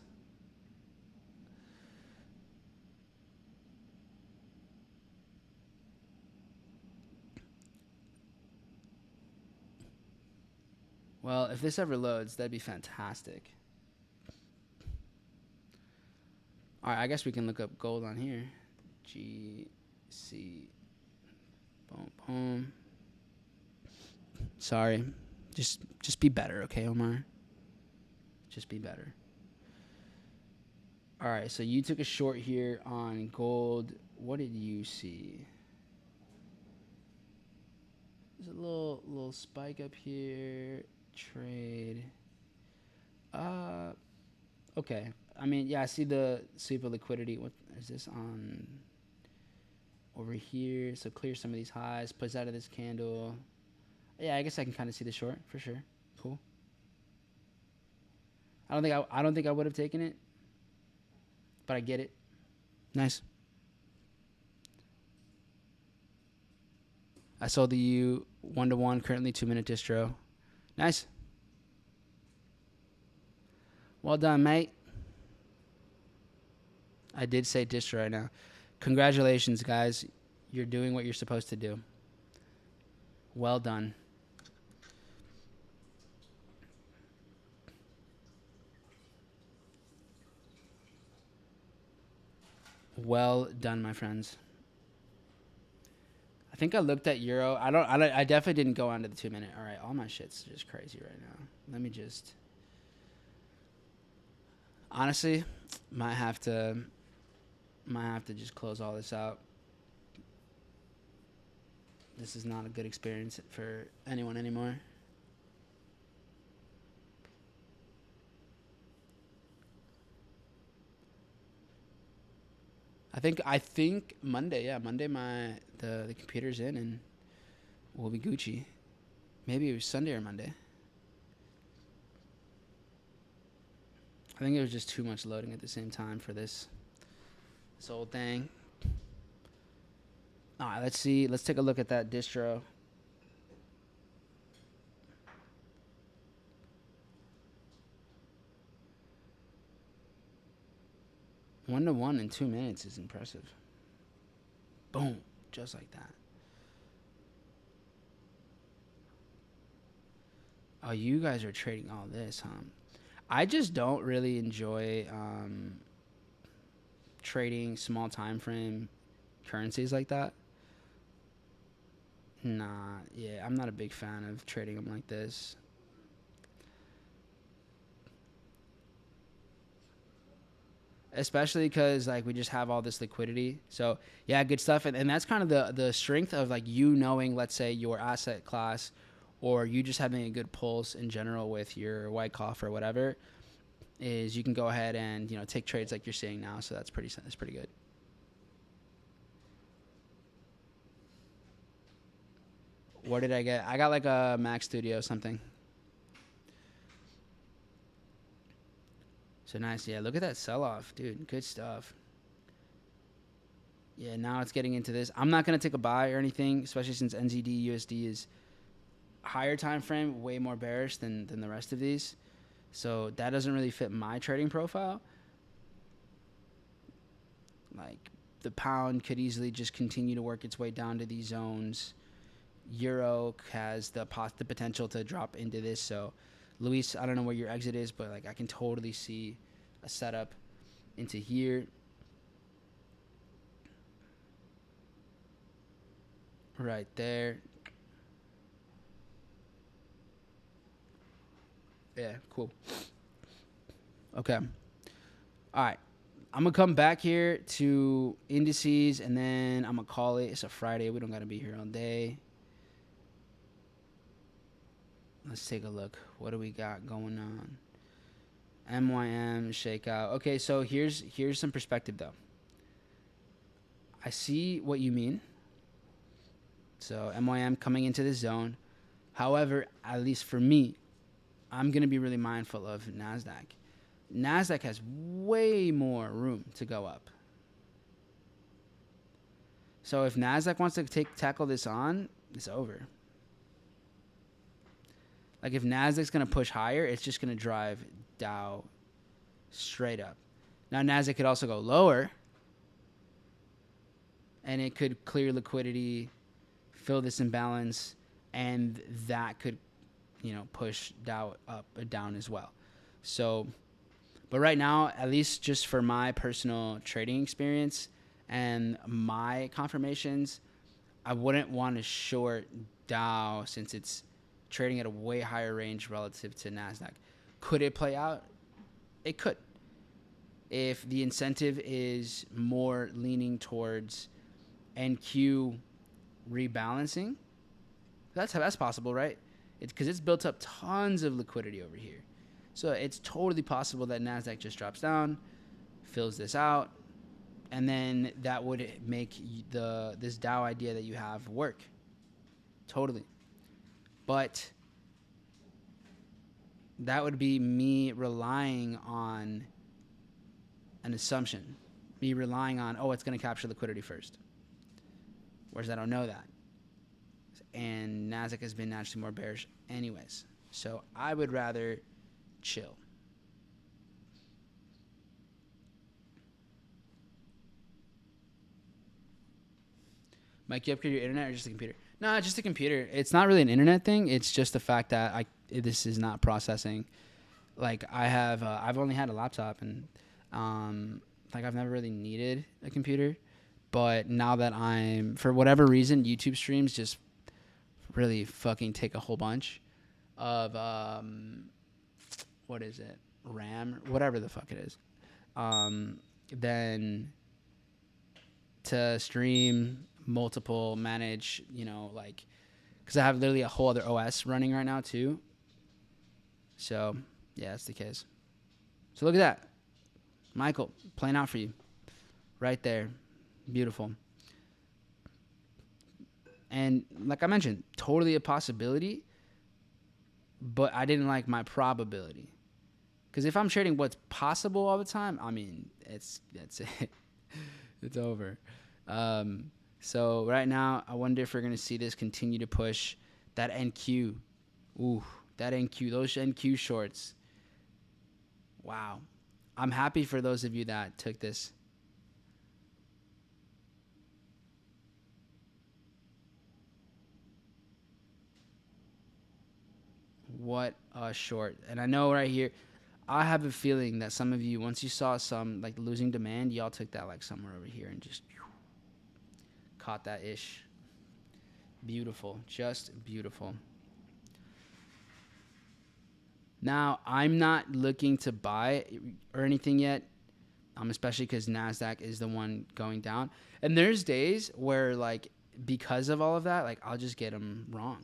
Well, if this ever loads, that'd be fantastic. All right, I guess we can look up gold on here. GC. Boom, boom. Sorry. Just be better, okay, Omar? Just be better. All right, so you took a short here on gold. What did you see? There's a little spike up here. Trade. Okay. I mean, yeah, I see the sweep of liquidity. What is this on over here? So clear some of these highs, puts out of this candle. Yeah, I guess I can kind of see the short for sure. Cool. I don't think I would have taken it, but I get it. Nice. I sold the U 1-to-1, currently 2-minute distro. Nice. Well done, mate. I did say distro right now. Congratulations, guys. You're doing what you're supposed to do. Well done. Well done, my friends. I think I looked at Euro. I definitely didn't go onto the 2-minute. All right, all my shit's just crazy right now. Let me just. Honestly, might have to just close all this out. This is not a good experience for anyone anymore. I think Monday, yeah, Monday the computer's in and we'll be Gucci. Maybe it was Sunday or Monday. I think it was just too much loading at the same time for this whole thing. All right, let's see. Let's take a look at that distro. 1-to-1 in 2 minutes is impressive. Boom. Just like that. Oh, you guys are trading all this, huh? I just don't really enjoy trading small time frame currencies like that. Nah, yeah, I'm not a big fan of trading them like this. Especially because like we just have all this liquidity. So yeah, good stuff. And that's kind of the strength of like you knowing, let's say, your asset class, or you just having a good pulse in general with your white cough or whatever, is you can go ahead and take trades like you're seeing now. So that's pretty good. What did I get? I got like a Mac Studio something. So nice. Yeah, look at that sell off, dude. Good stuff. Yeah, now it's getting into this. I'm not going to take a buy or anything, especially since NZD USD is higher time frame, way more bearish than the rest of these. So that doesn't really fit my trading profile. Like the pound could easily just continue to work its way down to these zones. Euro has the potential to drop into this. So Luis, I don't know where your exit is, but like I can totally see a setup into here. Right there. Yeah, cool. Okay. All right. I'm going to come back here to indices, and then I'm going to call it. It's a Friday. We don't got to be here all day. Let's take a look. What do we got going on? MYM shakeout. Okay, so here's some perspective, though. I see what you mean. So MYM coming into the zone. However, at least for me, I'm going to be really mindful of NASDAQ. NASDAQ has way more room to go up. So if NASDAQ wants to tackle this on, it's over. Like if NASDAQ's going to push higher, it's just going to drive Dow straight up. Now NASDAQ could also go lower, and it could clear liquidity, fill this imbalance, and that could, push Dow up or down as well. So, but right now, at least just for my personal trading experience and my confirmations, I wouldn't want to short Dow since it's trading at a way higher range relative to NASDAQ. Could it play out? It could. If the incentive is more leaning towards NQ rebalancing, that's possible, right? Because it's built up tons of liquidity over here. So it's totally possible that NASDAQ just drops down, fills this out, and then that would make this Dow idea that you have work. Totally. But that would be me relying on an assumption. Me relying on, it's going to capture liquidity first. Whereas I don't know that. And NASDAQ has been naturally more bearish anyways. So I would rather chill. Mike, you upgrade your internet or just the computer? No, just the computer. It's not really an internet thing. It's just the fact that this is not processing. Like I've only had a laptop, and I've never really needed a computer. But now that for whatever reason, YouTube streams just really fucking take a whole bunch of what is it? RAM, whatever the fuck it is. Then to stream multiple, manage, because I have literally a whole other OS running right now too. So yeah, that's the case. So look at that, Michael, playing out for you right there. Beautiful. And like I mentioned, totally a possibility, but I didn't like my probability. Because if I'm trading what's possible all the time, I mean, that's it. It's over. So right now, I wonder if we're going to see this continue to push that NQ. Ooh, that NQ, those NQ shorts. Wow. I'm happy for those of you that took this What a short. And I know right here, I have a feeling that some of you, once you saw some like losing demand, y'all took that like somewhere over here and just caught that ish. Beautiful. Just beautiful. Now, I'm not looking to buy or anything yet, especially because NASDAQ is the one going down. And there's days where, like, because of all of that, like, I'll just get them wrong.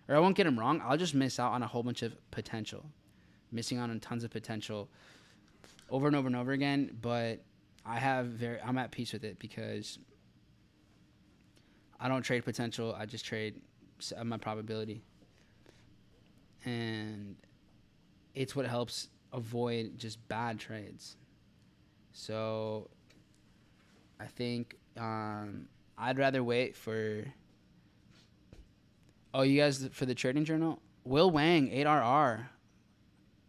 Or I won't get them wrong. I'll just miss out on a whole bunch of potential. Missing out on tons of potential over and over and over again. But I'm at peace with it because I don't trade potential. I just trade my probability. And it's what helps avoid just bad trades. So I think I'd rather wait for... Oh, you guys, for the trading journal? Will Wang, 8RR.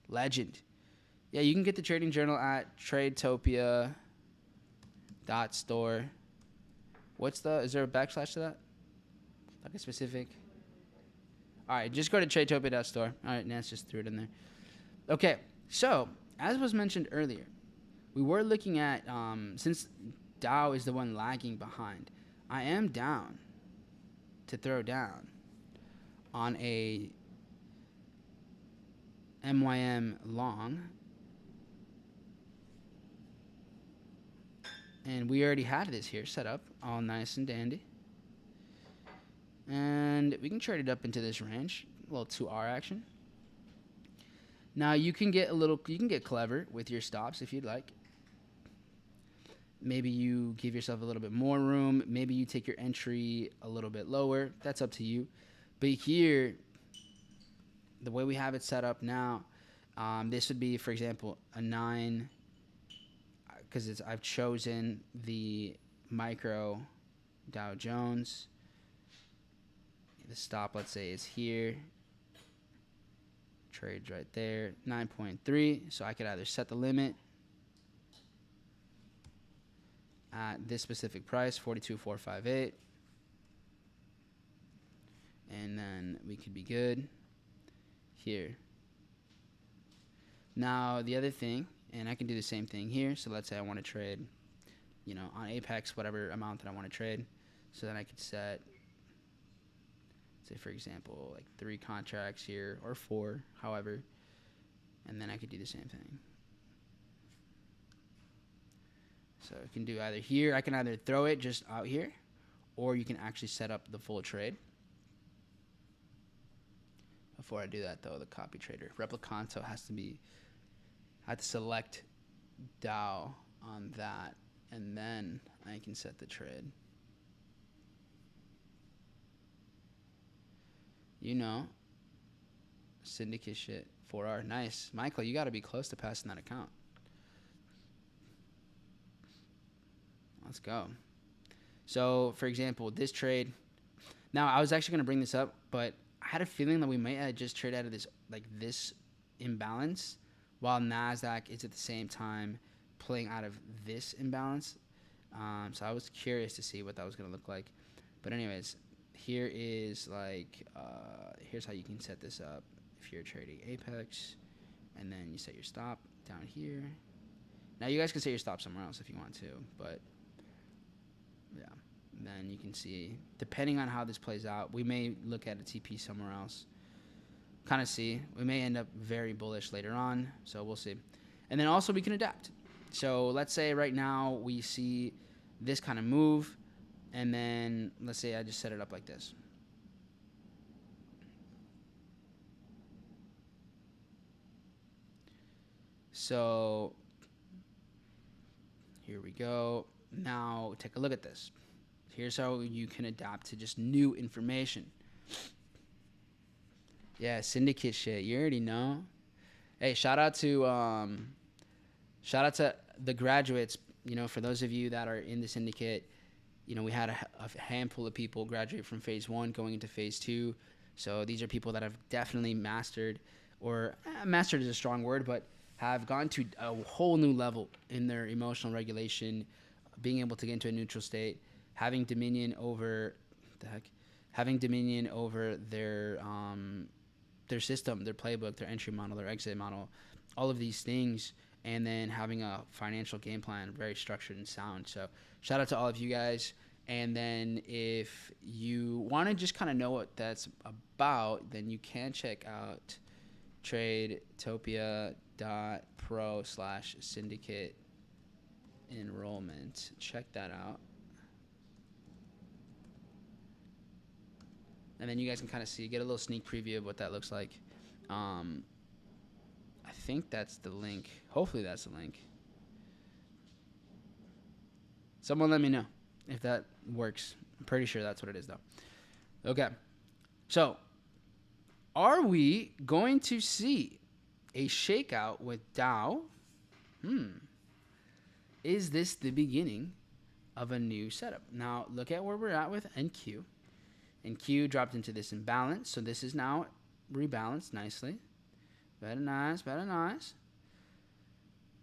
Legend. Yeah, you can get the trading journal at tradetopia.store. Is there a backslash to that? Like a specific? All right, just go to tradetopia.store. All right, Nance just threw it in there. Okay, so as was mentioned earlier, we were looking at, since Dow is the one lagging behind, I am down to throw down on a MYM long. And we already had this here set up, all nice and dandy. And we can trade it up into this range, a little 2R action. Now you can get clever with your stops if you'd like. Maybe you give yourself a little bit more room. Maybe you take your entry a little bit lower. That's up to you. But here, the way we have it set up now, this would be, for example, a 9, because I've chosen the micro Dow Jones. The stop, let's say, is here. Trades right there, 9.3. So I could either set the limit at this specific price, 42,458, and then we could be good here. Now the other thing, and I can do the same thing here. So let's say I want to trade, on Apex, whatever amount that I want to trade. So then I could set, say for example, like 3 contracts here or 4, however, and then I could do the same thing. So I can do either here. I can either throw it just out here, or you can actually set up the full trade. Before I do that, though, the copy trader replicanto has to be. I have to select Dow on that, and then I can set the trade. Syndicate shit. 4R, nice, Michael. You got to be close to passing that account. Let's go. So, for example, this trade. Now, I was actually going to bring this up, but I had a feeling that we might have just trade out of this imbalance, while NASDAQ is at the same time playing out of this imbalance. So I was curious to see what that was going to look like. But anyways, here is here's how you can set this up if you're trading Apex. And then you set your stop down here. Now, you guys can set your stop somewhere else if you want to, but... yeah, and then you can see, depending on how this plays out, we may look at a TP somewhere else. Kind of see. We may end up very bullish later on, so we'll see. And then also we can adapt. So let's say right now we see this kind of move, and then let's say I just set it up like this. So here we go. Now, take a look at this. Here's how you can adapt to just new information. Yeah, syndicate shit. You already know. Hey, shout out to the graduates. For those of you that are in the syndicate, we had a handful of people graduate from phase 1 going into phase 2. So these are people that have definitely mastered, or mastered is a strong word, but have gone to a whole new level in their emotional regulation, being able to get into a neutral state, having dominion over their their system, their playbook, their entry model, their exit model, all of these things, and then having a financial game plan, very structured and sound. So shout out to all of you guys. And then if you want to just kind of know what that's about, then you can check out tradetopia.pro/syndicate enrollment. Check that out. And then you guys can kind of see, get a little sneak preview of what that looks like. I think that's the link. Hopefully that's the link. Someone let me know if that works. I'm pretty sure that's what it is, though. Okay. So, are we going to see a shakeout with Dow? Is this the beginning of a new setup? Now, look at where we're at with NQ. NQ dropped into this imbalance, so this is now rebalanced nicely. Very nice, very nice.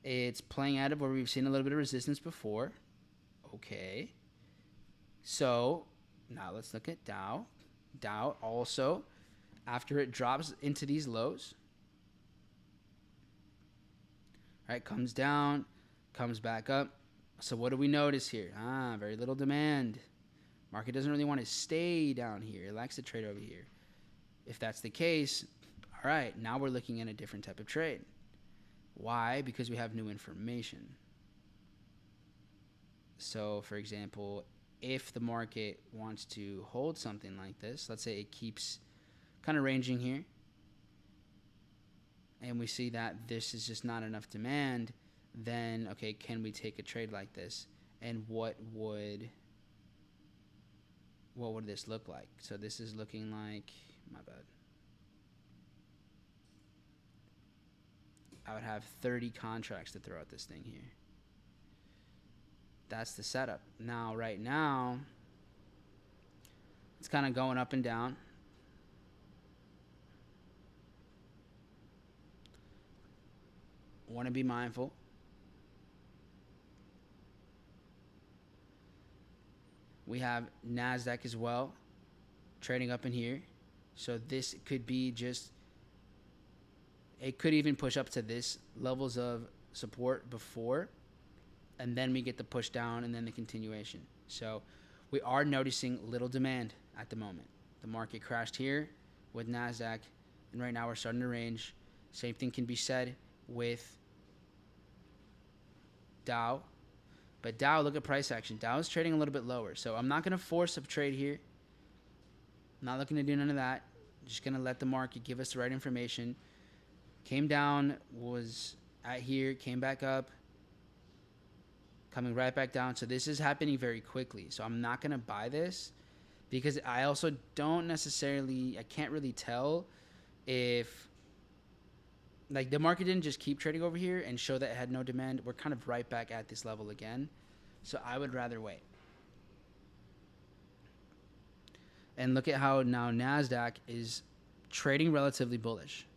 It's playing out of where we've seen a little bit of resistance before. Okay. So, now let's look at Dow. Dow also, after it drops into these lows, right, comes down, comes back up. So what do we notice here? Very little demand. Market doesn't really want to stay down here. It likes to trade over here. If that's the case, all right, now we're looking at a different type of trade. Why? Because we have new information. So, for example, if the market wants to hold something like this, let's say it keeps kind of ranging here, and we see that this is just not enough demand, then, okay, can we take a trade like this? And what would this look like? So this is looking like, my bad, I would have 30 contracts to throw at this thing here. That's the setup. Now, right now, it's kind of going up and down. Want to be mindful. We have NASDAQ as well, trading up in here. So this could be just, it could even push up to this levels of support before, and then we get the push down and then the continuation. So we are noticing little demand at the moment. The market crashed here with NASDAQ, and right now we're starting to range. Same thing can be said with Dow. But Dow, look at price action. Dow is trading a little bit lower. So I'm not going to force a trade here. I'm not looking to do none of that. I'm just going to let the market give us the right information. Came down, was at here, came back up, coming right back down. So this is happening very quickly. So I'm not going to buy this because I also don't necessarily, I can't really tell if, like, the market didn't just keep trading over here and show that it had no demand. We're kind of right back at this level again. So I would rather wait. And look at how now NASDAQ is trading relatively bullish.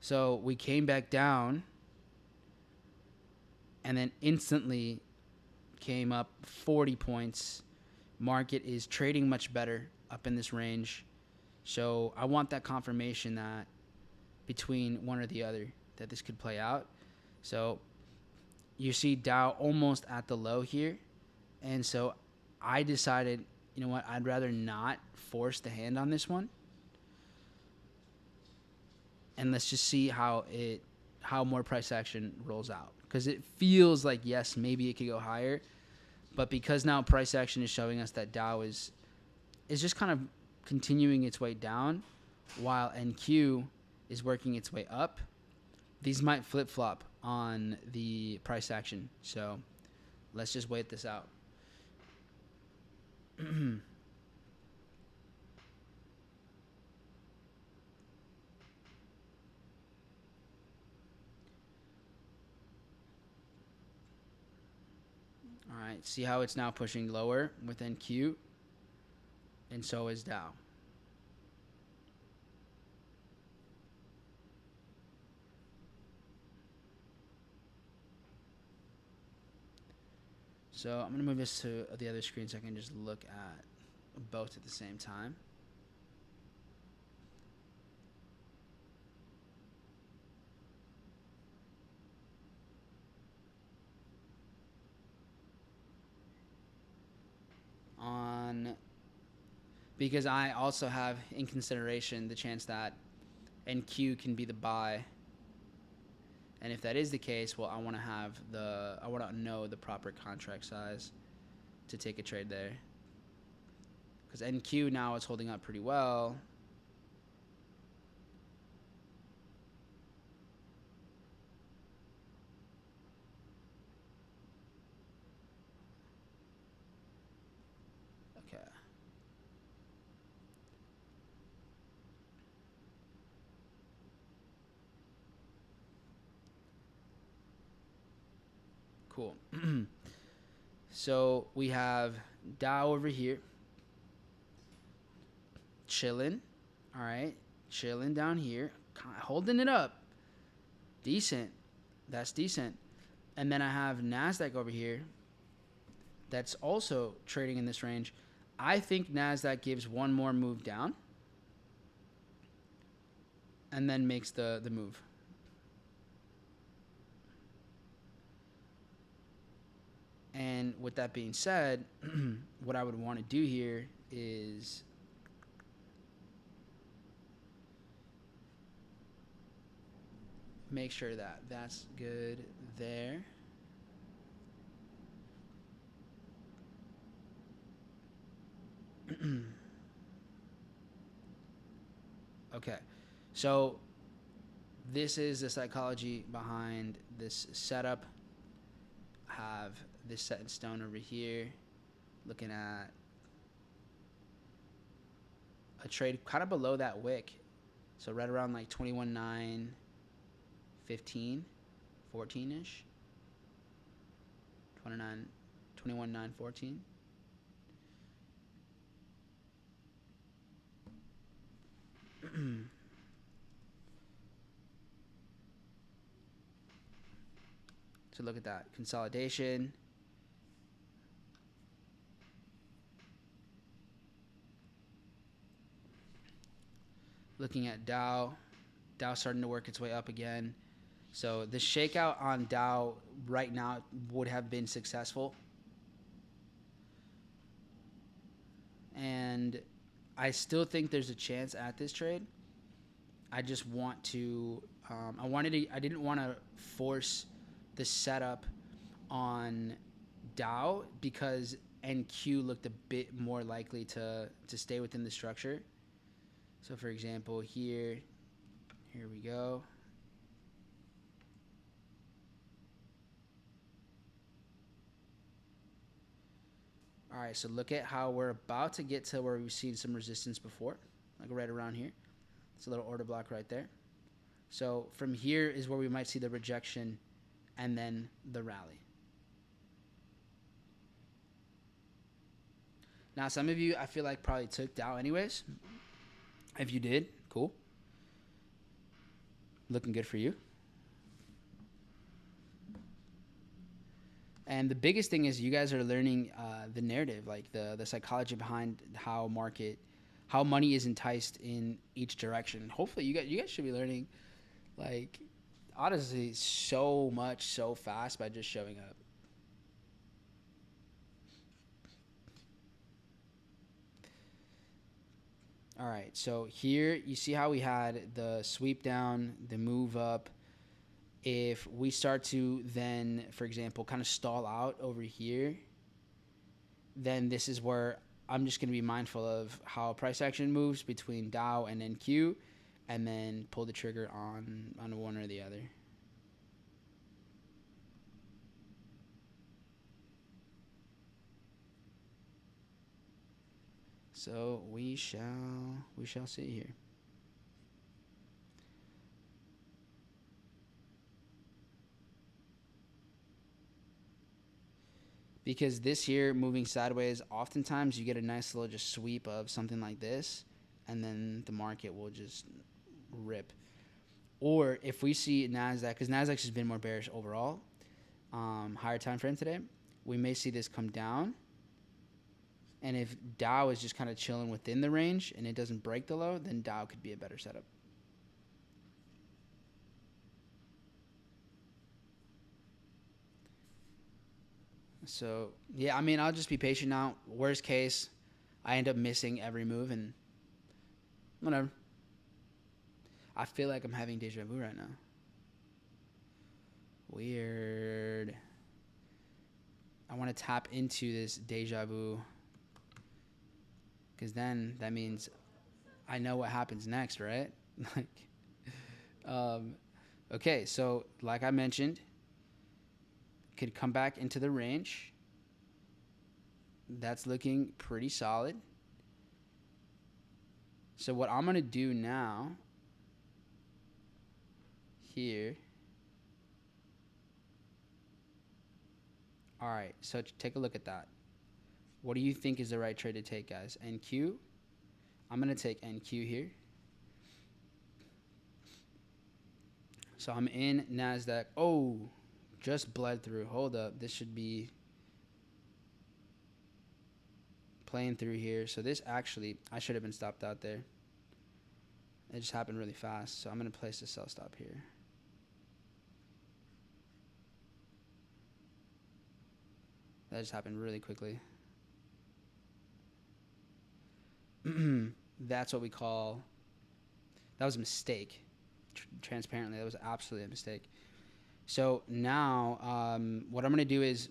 So we came back down and then instantly came up 40 points. Market is trading much better up in this range. So I want that confirmation that between one or the other that this could play out. So you see Dow almost at the low here. And so I decided, you know what, I'd rather not force the hand on this one. And let's just see how more price action rolls out. Because it feels like, yes, maybe it could go higher. But because now price action is showing us that Dow is just kind of continuing its way down while NQ is working its way up, these might flip-flop on the price action. So let's just wait this out. All right, see how it's now pushing lower with NQ, and so is Dow. So I'm going to move this to the other screen so I can just look at both at the same time. because I also have in consideration the chance that NQ can be the buy. And if that is the case, well, I want to know the proper contract size to take a trade there. Because NQ now is holding up pretty well. Okay. Cool. So we have Dow over here. Chilling. All right. Chilling down here. Holding it up. Decent. That's decent. And then I have NASDAQ over here. That's also trading in this range. I think NASDAQ gives one more move down. And then makes the move. And with that being said, what I would want to do here is make sure that that's good there. Okay, so this is the psychology behind this setup. I have this set in stone over here, looking at a trade kind of below that wick, so right around like 21.9, 15, 14-ish, 21.9, 14. So look at that consolidation. Looking at Dow starting to work its way up again. So the shakeout on Dow right now would have been successful. And I still think there's a chance at this trade. I just want to, I didn't want to force the setup on Dow because NQ looked a bit more likely to stay within the structure. So for example, here we go. All right, so look at how we're about to get to where we've seen some resistance before, like right around here. It's a little order block right there. So from here is where we might see the rejection and then the rally. Now, some of you, I feel like, probably took Dow anyways. If you did, cool. Looking good for you. And the biggest thing is you guys are learning the narrative, like the psychology behind how money is enticed in each direction. Hopefully, you guys should be learning, like, honestly, so much so fast by just showing up. All right, so here you see how we had the sweep down, the move up. If we start to then, for example, kind of stall out over here, then this is where I'm just going to be mindful of how price action moves between Dow and NQ, and then pull the trigger on one or the other. So we shall see here. Because this here moving sideways, oftentimes you get a nice little just sweep of something like this, and then the market will just rip. Or if we see NASDAQ, because NASDAQ has been more bearish overall, higher time frame today, we may see this come down. And if Dow is just kind of chilling within the range and it doesn't break the low, then Dow could be a better setup. So, yeah, I mean, I'll just be patient now. Worst case, I end up missing every move and whatever. I feel like I'm having deja vu right now. Weird. I want to tap into this deja vu because then that means I know what happens next, right? Like, okay, so like I mentioned, could come back into the range. That's looking pretty solid. So what I'm going to do now here. All right, so take a look at that. What do you think is the right trade to take, guys? NQ? I'm going to take NQ here. So I'm in NASDAQ. Oh, just bled through. Hold up. This should be playing through here. So this actually, I should have been stopped out there. It just happened really fast. So I'm going to place the sell stop here. That just happened really quickly. That's what we call, that was a mistake. Transparently, that was absolutely a mistake. So now what I'm going to do is,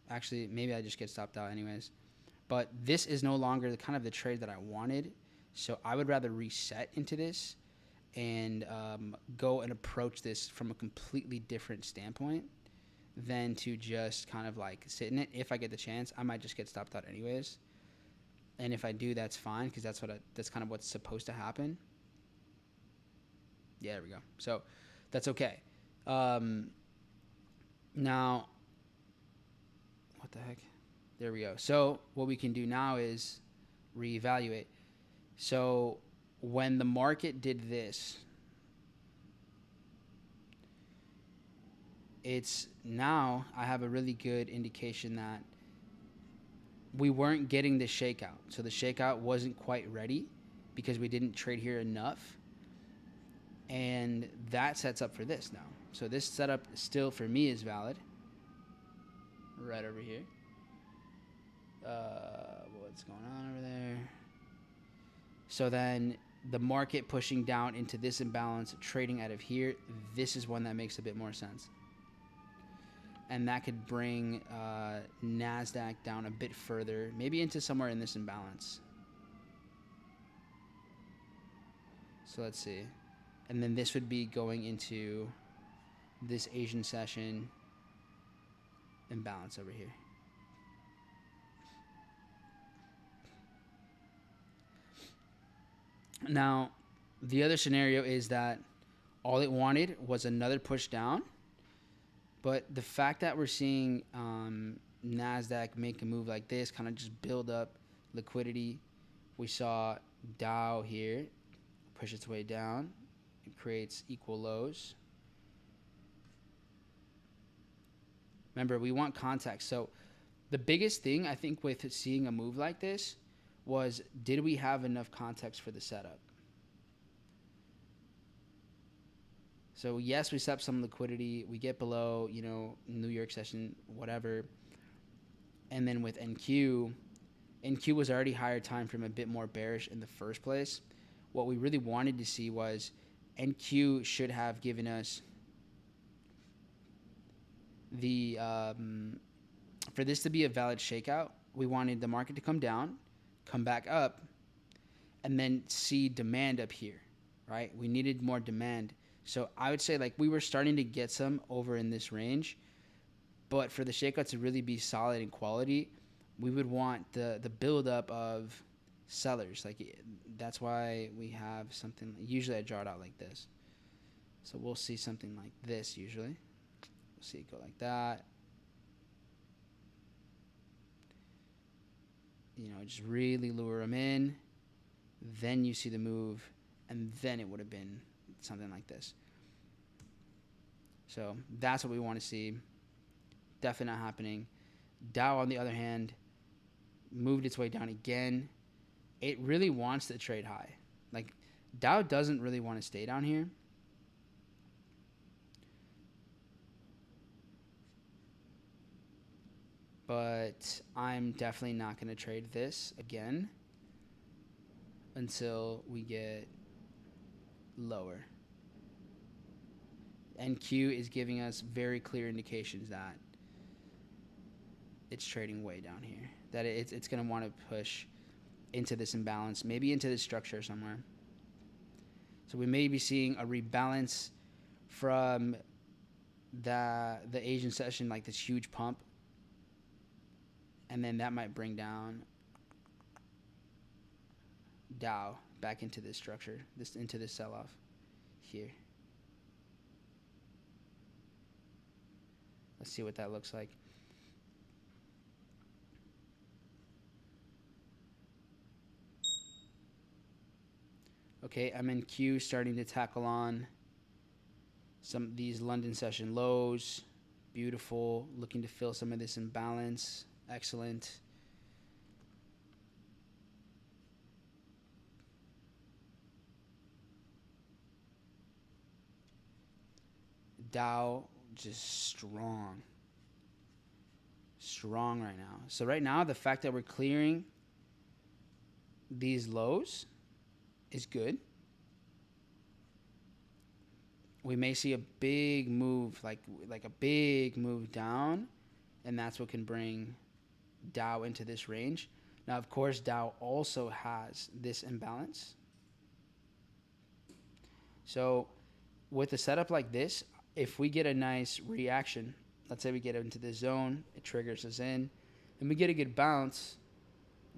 actually, maybe I just get stopped out anyways. But this is no longer the kind of the trade that I wanted. So I would rather reset into this and go and approach this from a completely different standpoint than to just kind of like sit in it. If I get the chance, I might just get stopped out anyways. And if I do, that's fine because that's kind of what's supposed to happen. Yeah, there we go. So that's okay. Now, what the heck? There we go. So what we can do now is reevaluate. So when the market did this, it's now I have a really good indication that we weren't getting the shakeout. So the shakeout wasn't quite ready because we didn't trade here enough. And that sets up for this now. So this setup still for me is valid. Right over here. What's going on over there? So then the market pushing down into this imbalance, trading out of here, this is one that makes a bit more sense. And that could bring NASDAQ down a bit further, maybe into somewhere in this imbalance. So let's see. And then this would be going into this Asian session imbalance over here. Now, the other scenario is that all it wanted was another push down. But the fact that we're seeing NASDAQ make a move like this, kind of just build up liquidity. We saw Dow here push its way down. It creates equal lows. Remember, we want context. So the biggest thing, I think, with seeing a move like this was, did we have enough context for the setup? So yes, we set up some liquidity. We get below, New York session, whatever. And then with NQ was already higher time frame, a bit more bearish in the first place. What we really wanted to see was NQ should have given us the, for this to be a valid shakeout, we wanted the market to come down, come back up, and then see demand up here, right? We needed more demand. So I would say like we were starting to get some over in this range, but for the shakeout to really be solid in quality, we would want the buildup of sellers. Like that's why we have something. Usually I draw it out like this. So we'll see something like this usually. We'll see it go like that. Just really lure them in. Then you see the move, and then it would have been something like this. So that's what we want to see. Definitely not happening. Dow, on the other hand, moved its way down again. It really wants to trade high. Like, Dow doesn't really want to stay down here. But I'm definitely not going to trade this again. until we get lower. And Q is giving us very clear indications that it's trading way down here. That it's going to want to push into this imbalance, maybe into this structure somewhere. So we may be seeing a rebalance from the Asian session, like this huge pump, and then that might bring down Dow back into this structure, into this sell-off here. Let's see what that looks like. Okay, I'm in Q, starting to tackle on some of these London session lows. Beautiful. Looking to fill some of this imbalance. Excellent. Dow just strong. Strong right now. So right now, the fact that we're clearing these lows is good. We may see a big move, like a big move down, and that's what can bring Dow into this range. Now, of course, Dow also has this imbalance. So with a setup like this, if we get a nice reaction, let's say we get into this zone, it triggers us in, and we get a good bounce,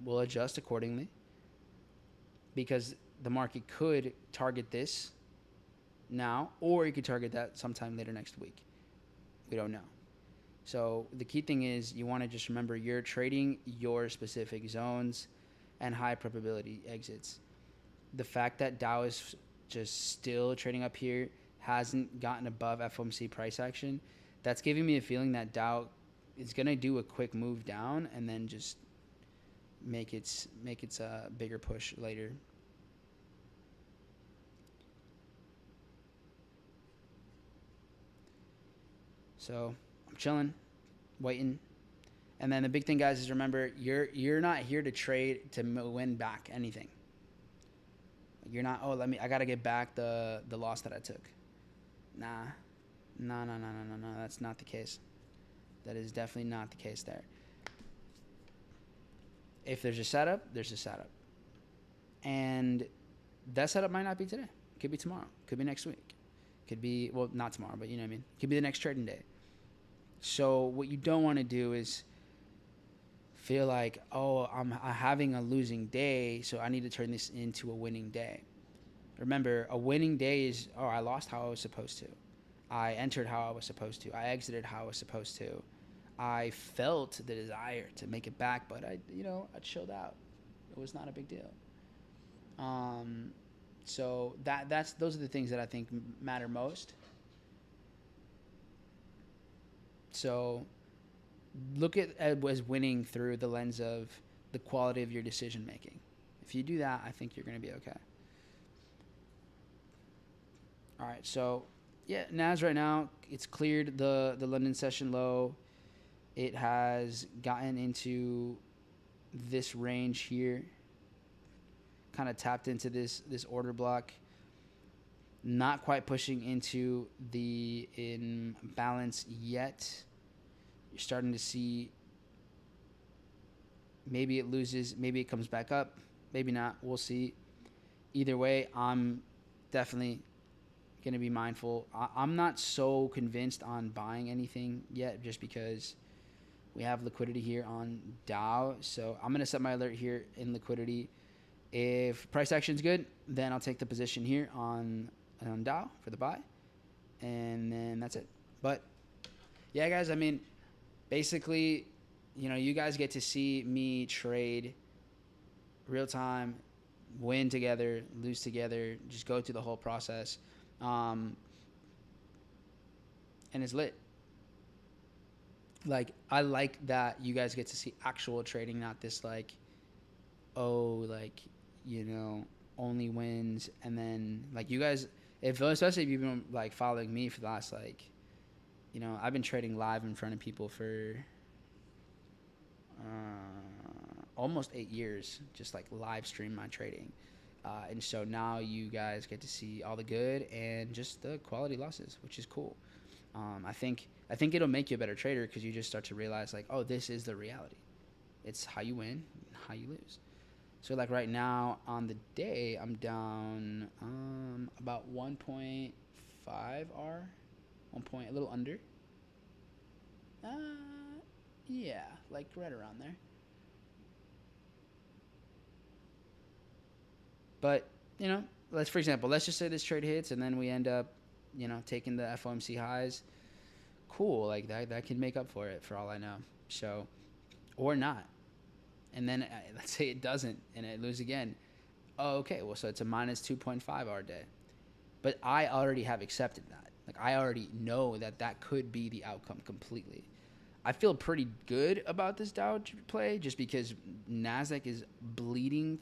we'll adjust accordingly, because the market could target this now, or you could target that sometime later next week. We don't know. So the key thing is you want to just remember you're trading your specific zones and high probability exits. The fact that Dow is just still trading up here, hasn't gotten above FOMC price action, that's giving me a feeling that Dow is going to do a quick move down and then just make its bigger push later. So I'm chilling, waiting. And then the big thing, guys, is remember you're not here to trade to win back anything. You're not, I got to get back the loss that I took. Nah. No. That's not the case. That is definitely not the case there. If there's a setup, there's a setup. And that setup might not be today. Could be tomorrow. Could be next week. Could be, well, not tomorrow, but you know what I mean. Could be the next trading day. So what you don't want to do is feel like, I'm having a losing day, so I need to turn this into a winning day. Remember, a winning day is, I lost how I was supposed to. I entered how I was supposed to. I exited how I was supposed to. I felt the desire to make it back, but I chilled out. It was not a big deal. So those are the things that I think matter most. So look at as winning through the lens of the quality of your decision making. If you do that, I think you're going to be okay. All right, so yeah, NAS right now, it's cleared the London session low. It has gotten into this range here, kind of tapped into this order block. Not quite pushing into the imbalance yet. You're starting to see maybe it loses, maybe it comes back up, maybe not. We'll see. Either way, I'm definitely going to be mindful. I'm not so convinced on buying anything yet just because we have liquidity here on Dow. So I'm going to set my alert here in liquidity. If price action is good, then I'll take the position here on Dow for the buy. And then that's it. But yeah, guys, I mean, basically, you guys get to see me trade real time, win together, lose together, just go through the whole process. And it's lit. Like, I like that you guys get to see actual trading, not this only wins. And then you guys, especially if you've been following me for the last I've been trading live in front of people for almost 8 years, just live stream my trading. And so now you guys get to see all the good and just the quality losses, which is cool. I think it'll make you a better trader because you just start to realize like, oh, this is the reality. It's how you win, how you lose. So like right now on the day, I'm down about 1.5 R, 1 point, a little under. Uh, yeah, like right around there. But for example, let's just say this trade hits and then we end up, taking the FOMC highs. Cool, like that can make up for it for all I know. So, or not. And then let's say it doesn't and it lose again. Oh, okay. Well, so it's a minus 2.5 our day. But I already have accepted that. Like I already know that could be the outcome completely. I feel pretty good about this Dow play just because Nasdaq is bleeding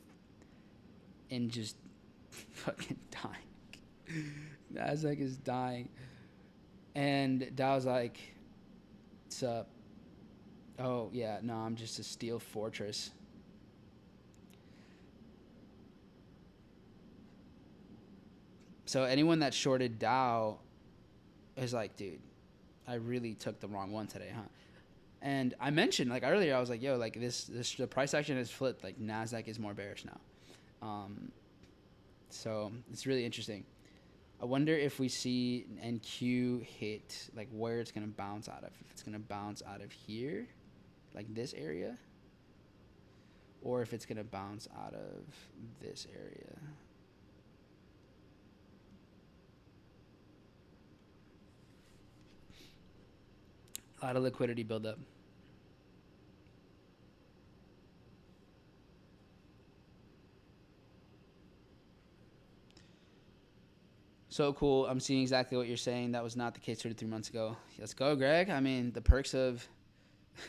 and just fucking dying. Nasdaq is dying. And Dow's like, what's up? Oh, yeah, no, I'm just a steel fortress. So anyone that shorted Dow is like, dude, I really took the wrong one today, huh? And I mentioned, like, earlier, I was like, yo, like, this the price action has flipped. Like, Nasdaq is more bearish now. So it's really interesting. I wonder if we see NQ hit, like, where it's going to bounce out of. If it's going to bounce out of here, like this area, or if it's going to bounce out of this area. A lot of liquidity buildup. So cool. I'm seeing exactly what you're saying. That was not the case 2 to 3 months ago. Let's go, Greg. I mean, the perks of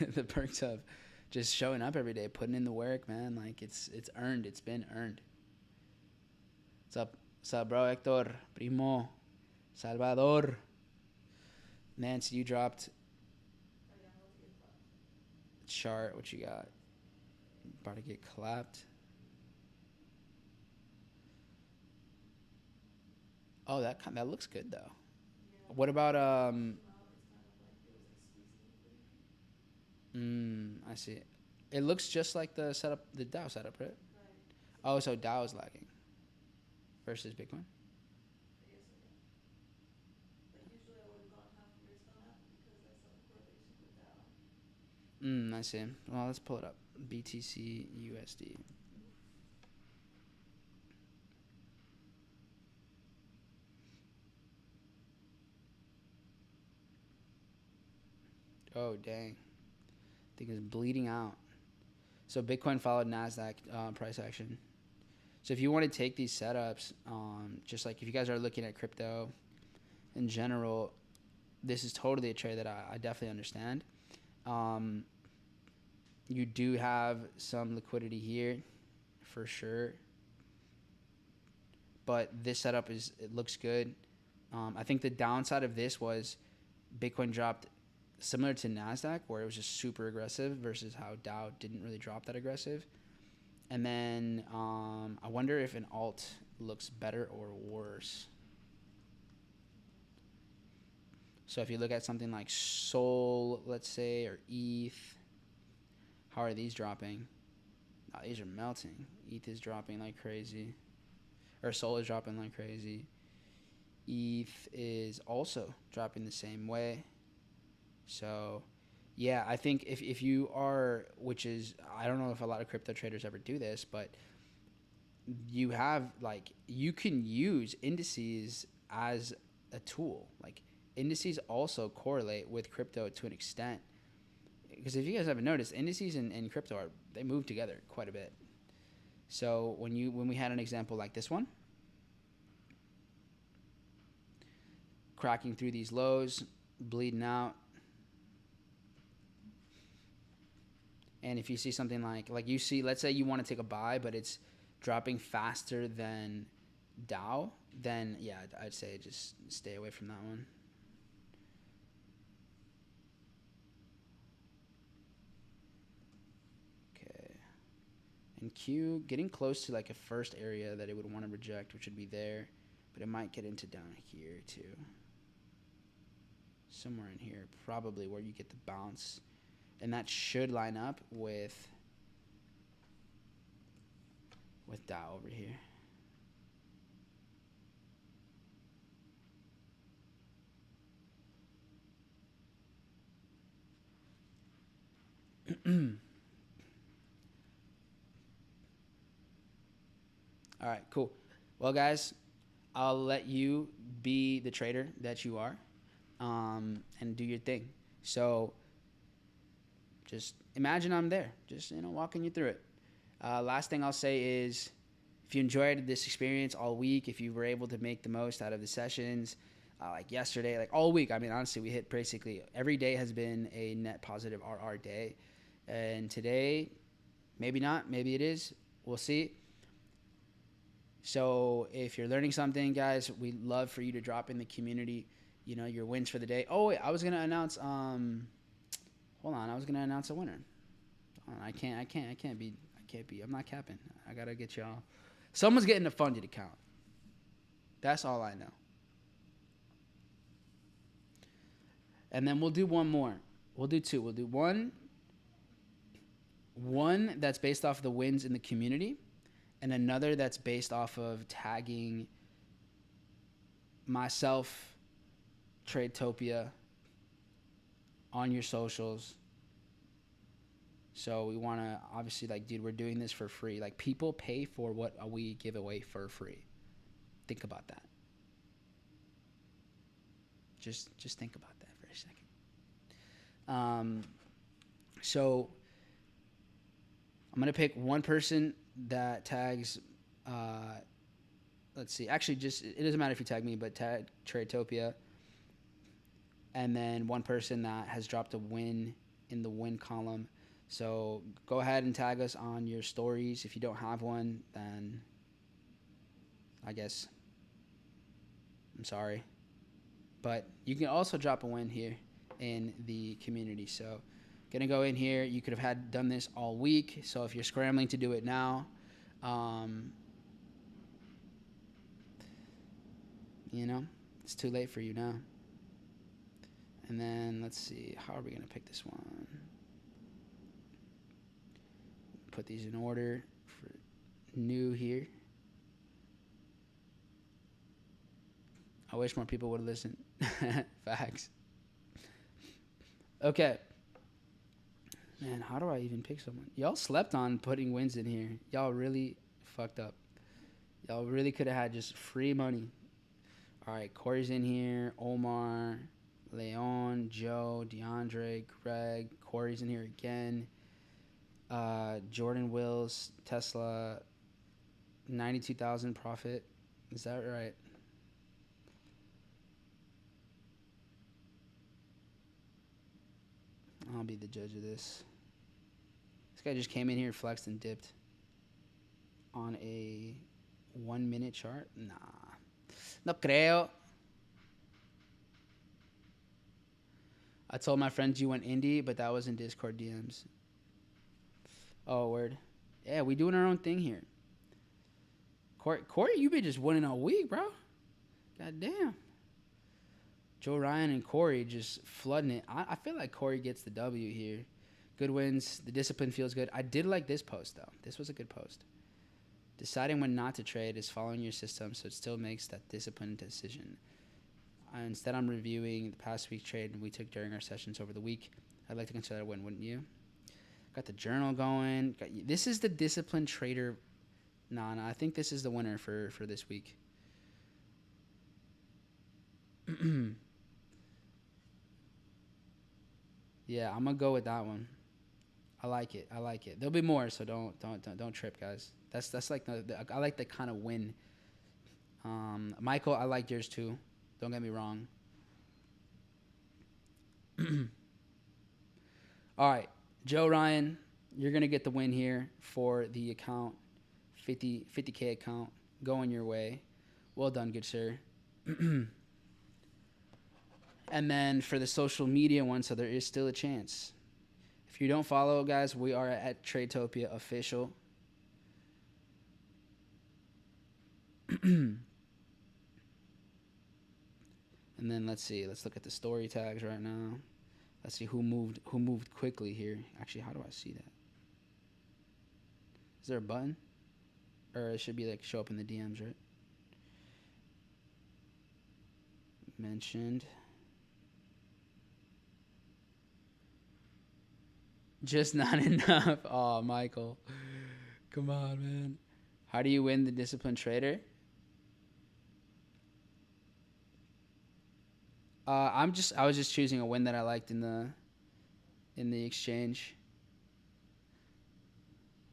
the perks of just showing up every day, putting in the work, man. Like it's earned. It's been earned. What's up, bro? Hector, Primo, Salvador. Nance, you dropped chart. What you got? About to get clapped. Oh, that looks good though. What about I see. It looks just like the setup, the Dow setup, right? Oh, so Dow is lagging versus Bitcoin. I see. Well, let's pull it up. BTC USD. Oh, dang. I think it's bleeding out. So Bitcoin followed NASDAQ price action. So if you want to take these setups, just like if you guys are looking at crypto in general, this is totally a trade that I definitely understand. You do have some liquidity here for sure. But this setup it looks good. I think the downside of this was Bitcoin dropped similar to NASDAQ, where it was just super aggressive versus how Dow didn't really drop that aggressive. And then I wonder if an alt looks better or worse. So if you look at something like Sol, let's say, or ETH, how are these dropping? Oh, these are melting. ETH is dropping like crazy. Or Sol is dropping like crazy. ETH is also dropping the same way. So, yeah, I think if you are, which is, I don't know if a lot of crypto traders ever do this, but you have, like, you can use indices as a tool. Like, indices also correlate with crypto to an extent. Because if you guys haven't noticed, indices and crypto, they move together quite a bit. So when we had an example like this one, cracking through these lows, bleeding out. And if you see something like you see, let's say you want to take a buy, but it's dropping faster than Dow, then yeah, I'd say just stay away from that one. Okay. And Q getting close to like a first area that it would want to reject, which would be there. But it might get into down here too. Somewhere in here, probably where you get the bounce. And that should line up with Dow over here. All right, cool. Well, guys, I'll let you be the trader that you are, and do your thing. So just imagine I'm there, just walking you through it. Last thing I'll say is, if you enjoyed this experience all week, if you were able to make the most out of the sessions, like yesterday, like all week, I mean, honestly, we hit basically every day has been a net positive RR day. And today, maybe not, maybe it is. We'll see. So if you're learning something, guys, we'd love for you to drop in the community, your wins for the day. Oh, wait, I was going to announce, hold on, I was going to announce a winner. I can't be, I'm not capping. I got to get y'all. Someone's getting a funded account. That's all I know. And then we'll do one more. We'll do two. We'll do one that's based off the wins in the community, and another that's based off of tagging myself, Tradetopia, on your socials. So we want to, obviously, like, dude, we're doing this for free. Like, people pay for what we give away for free. Think about that. Just think about that for a second. So I'm going to pick one person that tags, let's see. Actually, it doesn't matter if you tag me, but tag Tradetopia. And then one person that has dropped a win in the win column. So go ahead and tag us on your stories. If you don't have one, then I guess I'm sorry. But you can also drop a win here in the community. So gonna go in here. You could have done this all week. So if you're scrambling to do it now, it's too late for you now. And then let's see, how are we gonna pick this one? Put these in order for new here. I wish more people would listen. Facts. Okay. Man, how do I even pick someone? Y'all slept on putting wins in here. Y'all really fucked up. Y'all really could have had just free money. All right, Corey's in here. Omar, Leon, Joe, DeAndre, Greg. Corey's in here again. Jordan Wills, Tesla, 92,000 profit. Is that right? I'll be the judge of this. This guy just came in here, flexed, and dipped on a 1 minute chart. Nah. No creo. I told my friends you went indie, but that was in Discord DMs. Oh, word. Yeah, we doing our own thing here. Corey, you been just winning all week, bro. God damn. Joe Ryan and Corey just flooding it. I feel like Corey gets the W here. Good wins. The discipline feels good. I did like this post, though. This was a good post. Deciding when not to trade is following your system, so it still makes that disciplined decision. Instead, I'm reviewing the past week's trade we took during our sessions over the week. I'd like to consider a win, wouldn't you? Got the journal going. This is the disciplined trader. No, I think this is the winner for this week. Yeah, I'm gonna go with that one. I like it. There'll be more, so don't trip, guys. That's like I like the kind of win. Michael, I like yours too. Don't get me wrong. All right, Joe Ryan, you're gonna get the win here for the account, 50K account going your way. Well done, good sir. And then for the social media one, so there is still a chance. If you don't follow, guys, we are at Tradetopia Official. And then let's see. Let's look at the story tags right now. Let's see who moved quickly here. Actually, how do I see that? Is there a button? Or it should be like show up in the DMs, right? Mentioned. Just not enough. Oh, Michael. Come on, man. How do you win the disciplined trader? I was just choosing a win that I liked in the exchange.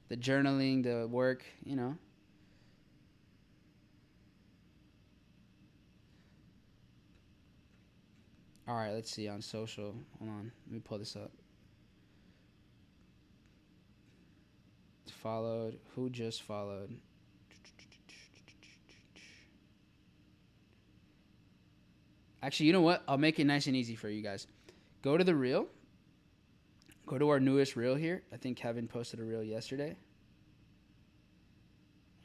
The journaling, the work, you know. All right, let's see on social. Hold on. Let me pull this up. Followed. Who just followed? Actually, you know what? I'll make it nice and easy for you guys. Go to the reel. Go to our newest reel here. I think Kevin posted a reel yesterday.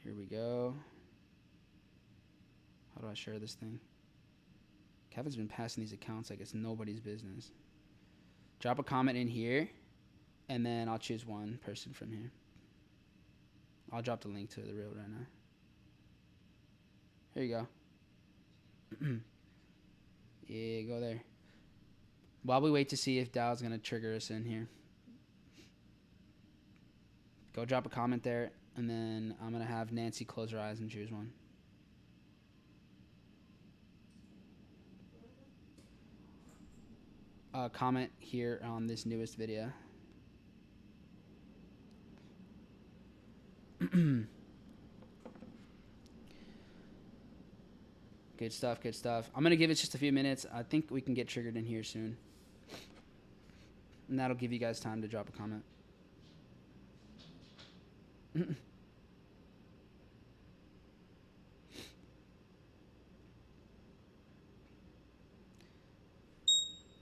Here we go. How do I share this thing? Kevin's been passing these accounts like it's nobody's business. Drop a comment in here, and then I'll choose one person from here. I'll drop the link to the reel right now. Here you go. Yeah, go there. While we wait to see if Dow's going to trigger us in here. Go drop a comment there, and then I'm going to have Nancy close her eyes and choose one. Comment here on this newest video. Good stuff, good stuff. I'm going to give it just a few minutes. I think we can get triggered in here soon. And that'll give you guys time to drop a comment.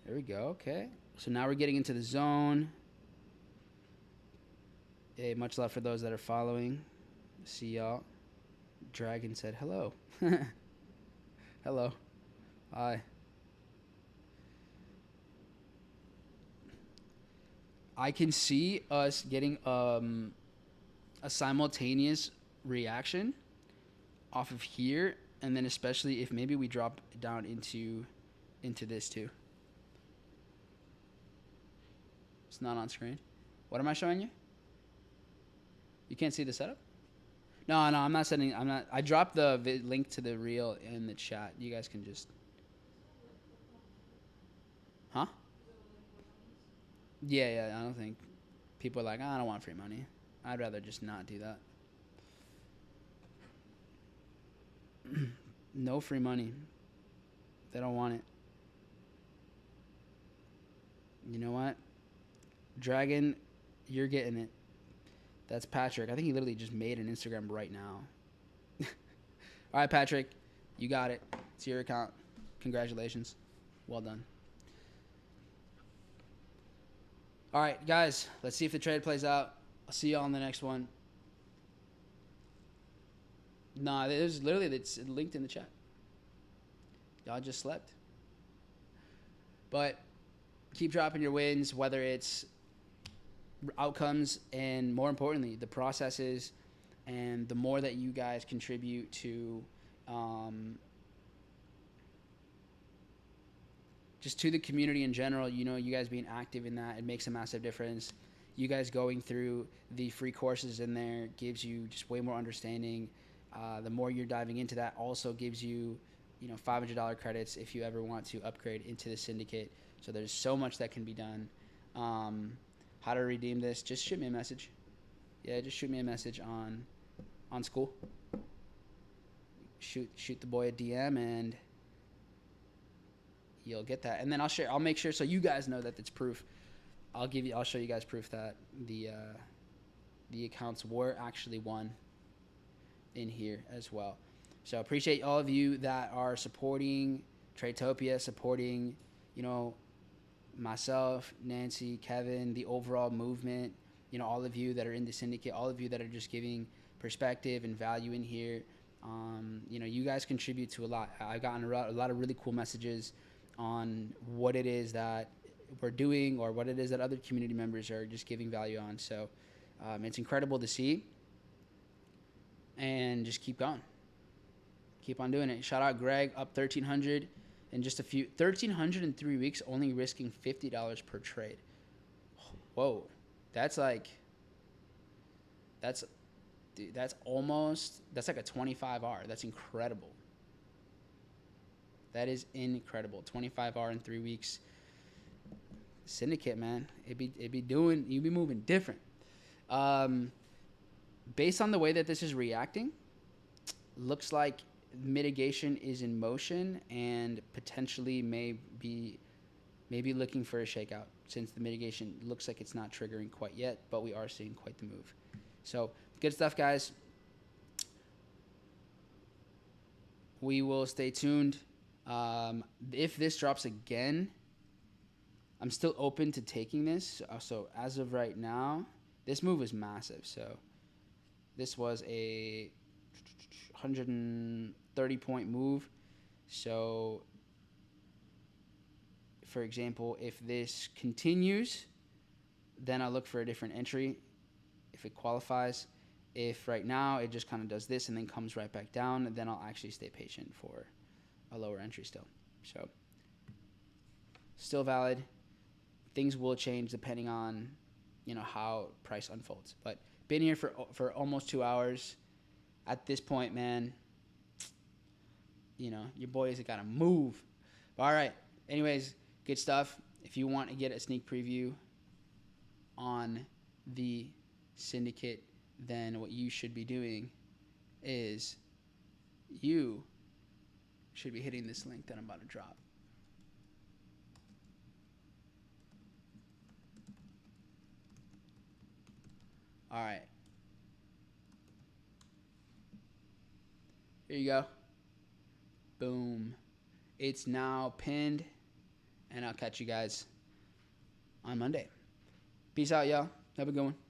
There we go, okay. So now we're getting into the zone. Hey, much love for those that are following. See y'all. Dragon said hello. Hello. Hi. I can see us getting a simultaneous reaction off of here, and then especially if maybe we drop down into this too. It's not on screen. What am I showing you? You can't see the setup? No, I'm not sending. I dropped the link to the reel in the chat. You guys can just. Huh? Yeah. I don't think people are like, I don't want free money. I'd rather just not do that. No free money. They don't want it. You know what? Dragon, you're getting it. That's Patrick. I think he literally just made an Instagram right now. All right, Patrick. You got it. It's your account. Congratulations. Well done. All right, guys. Let's see if the trade plays out. I'll see y'all on the next one. Nah, there's literally, it's linked in the chat. Y'all just slept. But keep dropping your wins, whether it's outcomes and, more importantly, the processes, and the more that you guys contribute to just to the community in general, you know, you guys being active in that, it makes a massive difference. You guys going through the free courses in there gives you just way more understanding. The more you're diving into that also gives you, you know, $500 credits if you ever want to upgrade into the syndicate. So there's so much that can be done. How to redeem this? Just shoot me a message. Yeah, just shoot me a message on school. Shoot the boy a DM and you'll get that. And then I'll make sure so you guys know that it's proof. I'll show you guys proof that the accounts were actually won in here as well. So appreciate all of you that are supporting Tradetopia, supporting, you know, myself, Nancy, Kevin, the overall movement, you know, all of you that are in the syndicate, all of you that are just giving perspective and value in here. You know, you guys contribute to a lot. I've gotten a lot of really cool messages on what it is that we're doing or what it is that other community members are just giving value on. So it's incredible to see, and just keep going. Keep on doing it. Shout out Greg, up 1,300 in just 1,300 in 3 weeks, only risking $50 per trade. Whoa, that's like, that's like a 25R. That's incredible. That is incredible. 25R in 3 weeks. Syndicate, man, you'd be moving different. Based on the way that this is reacting, looks like mitigation is in motion and potentially may be looking for a shakeout, since the mitigation looks like it's not triggering quite yet, but we are seeing quite the move. So good stuff, guys. We will stay tuned. If this drops again, I'm still open to taking this. So as of right now, this move was massive. So this was a 130-point move. So, for example, if this continues, then I'll look for a different entry if it qualifies. If right now it just kind of does this and then comes right back down, then I'll actually stay patient for a lower entry still. So, still valid. Things will change depending on, you know, how price unfolds. But been here for almost 2 hours. At this point, man, you know, your boys have got to move. All right. Anyways, good stuff. If you want to get a sneak preview on the syndicate, then what you should be doing is you should be hitting this link that I'm about to drop. All right. Here you go. Boom. It's now pinned, and I'll catch you guys on Monday. Peace out, y'all. Have a good one.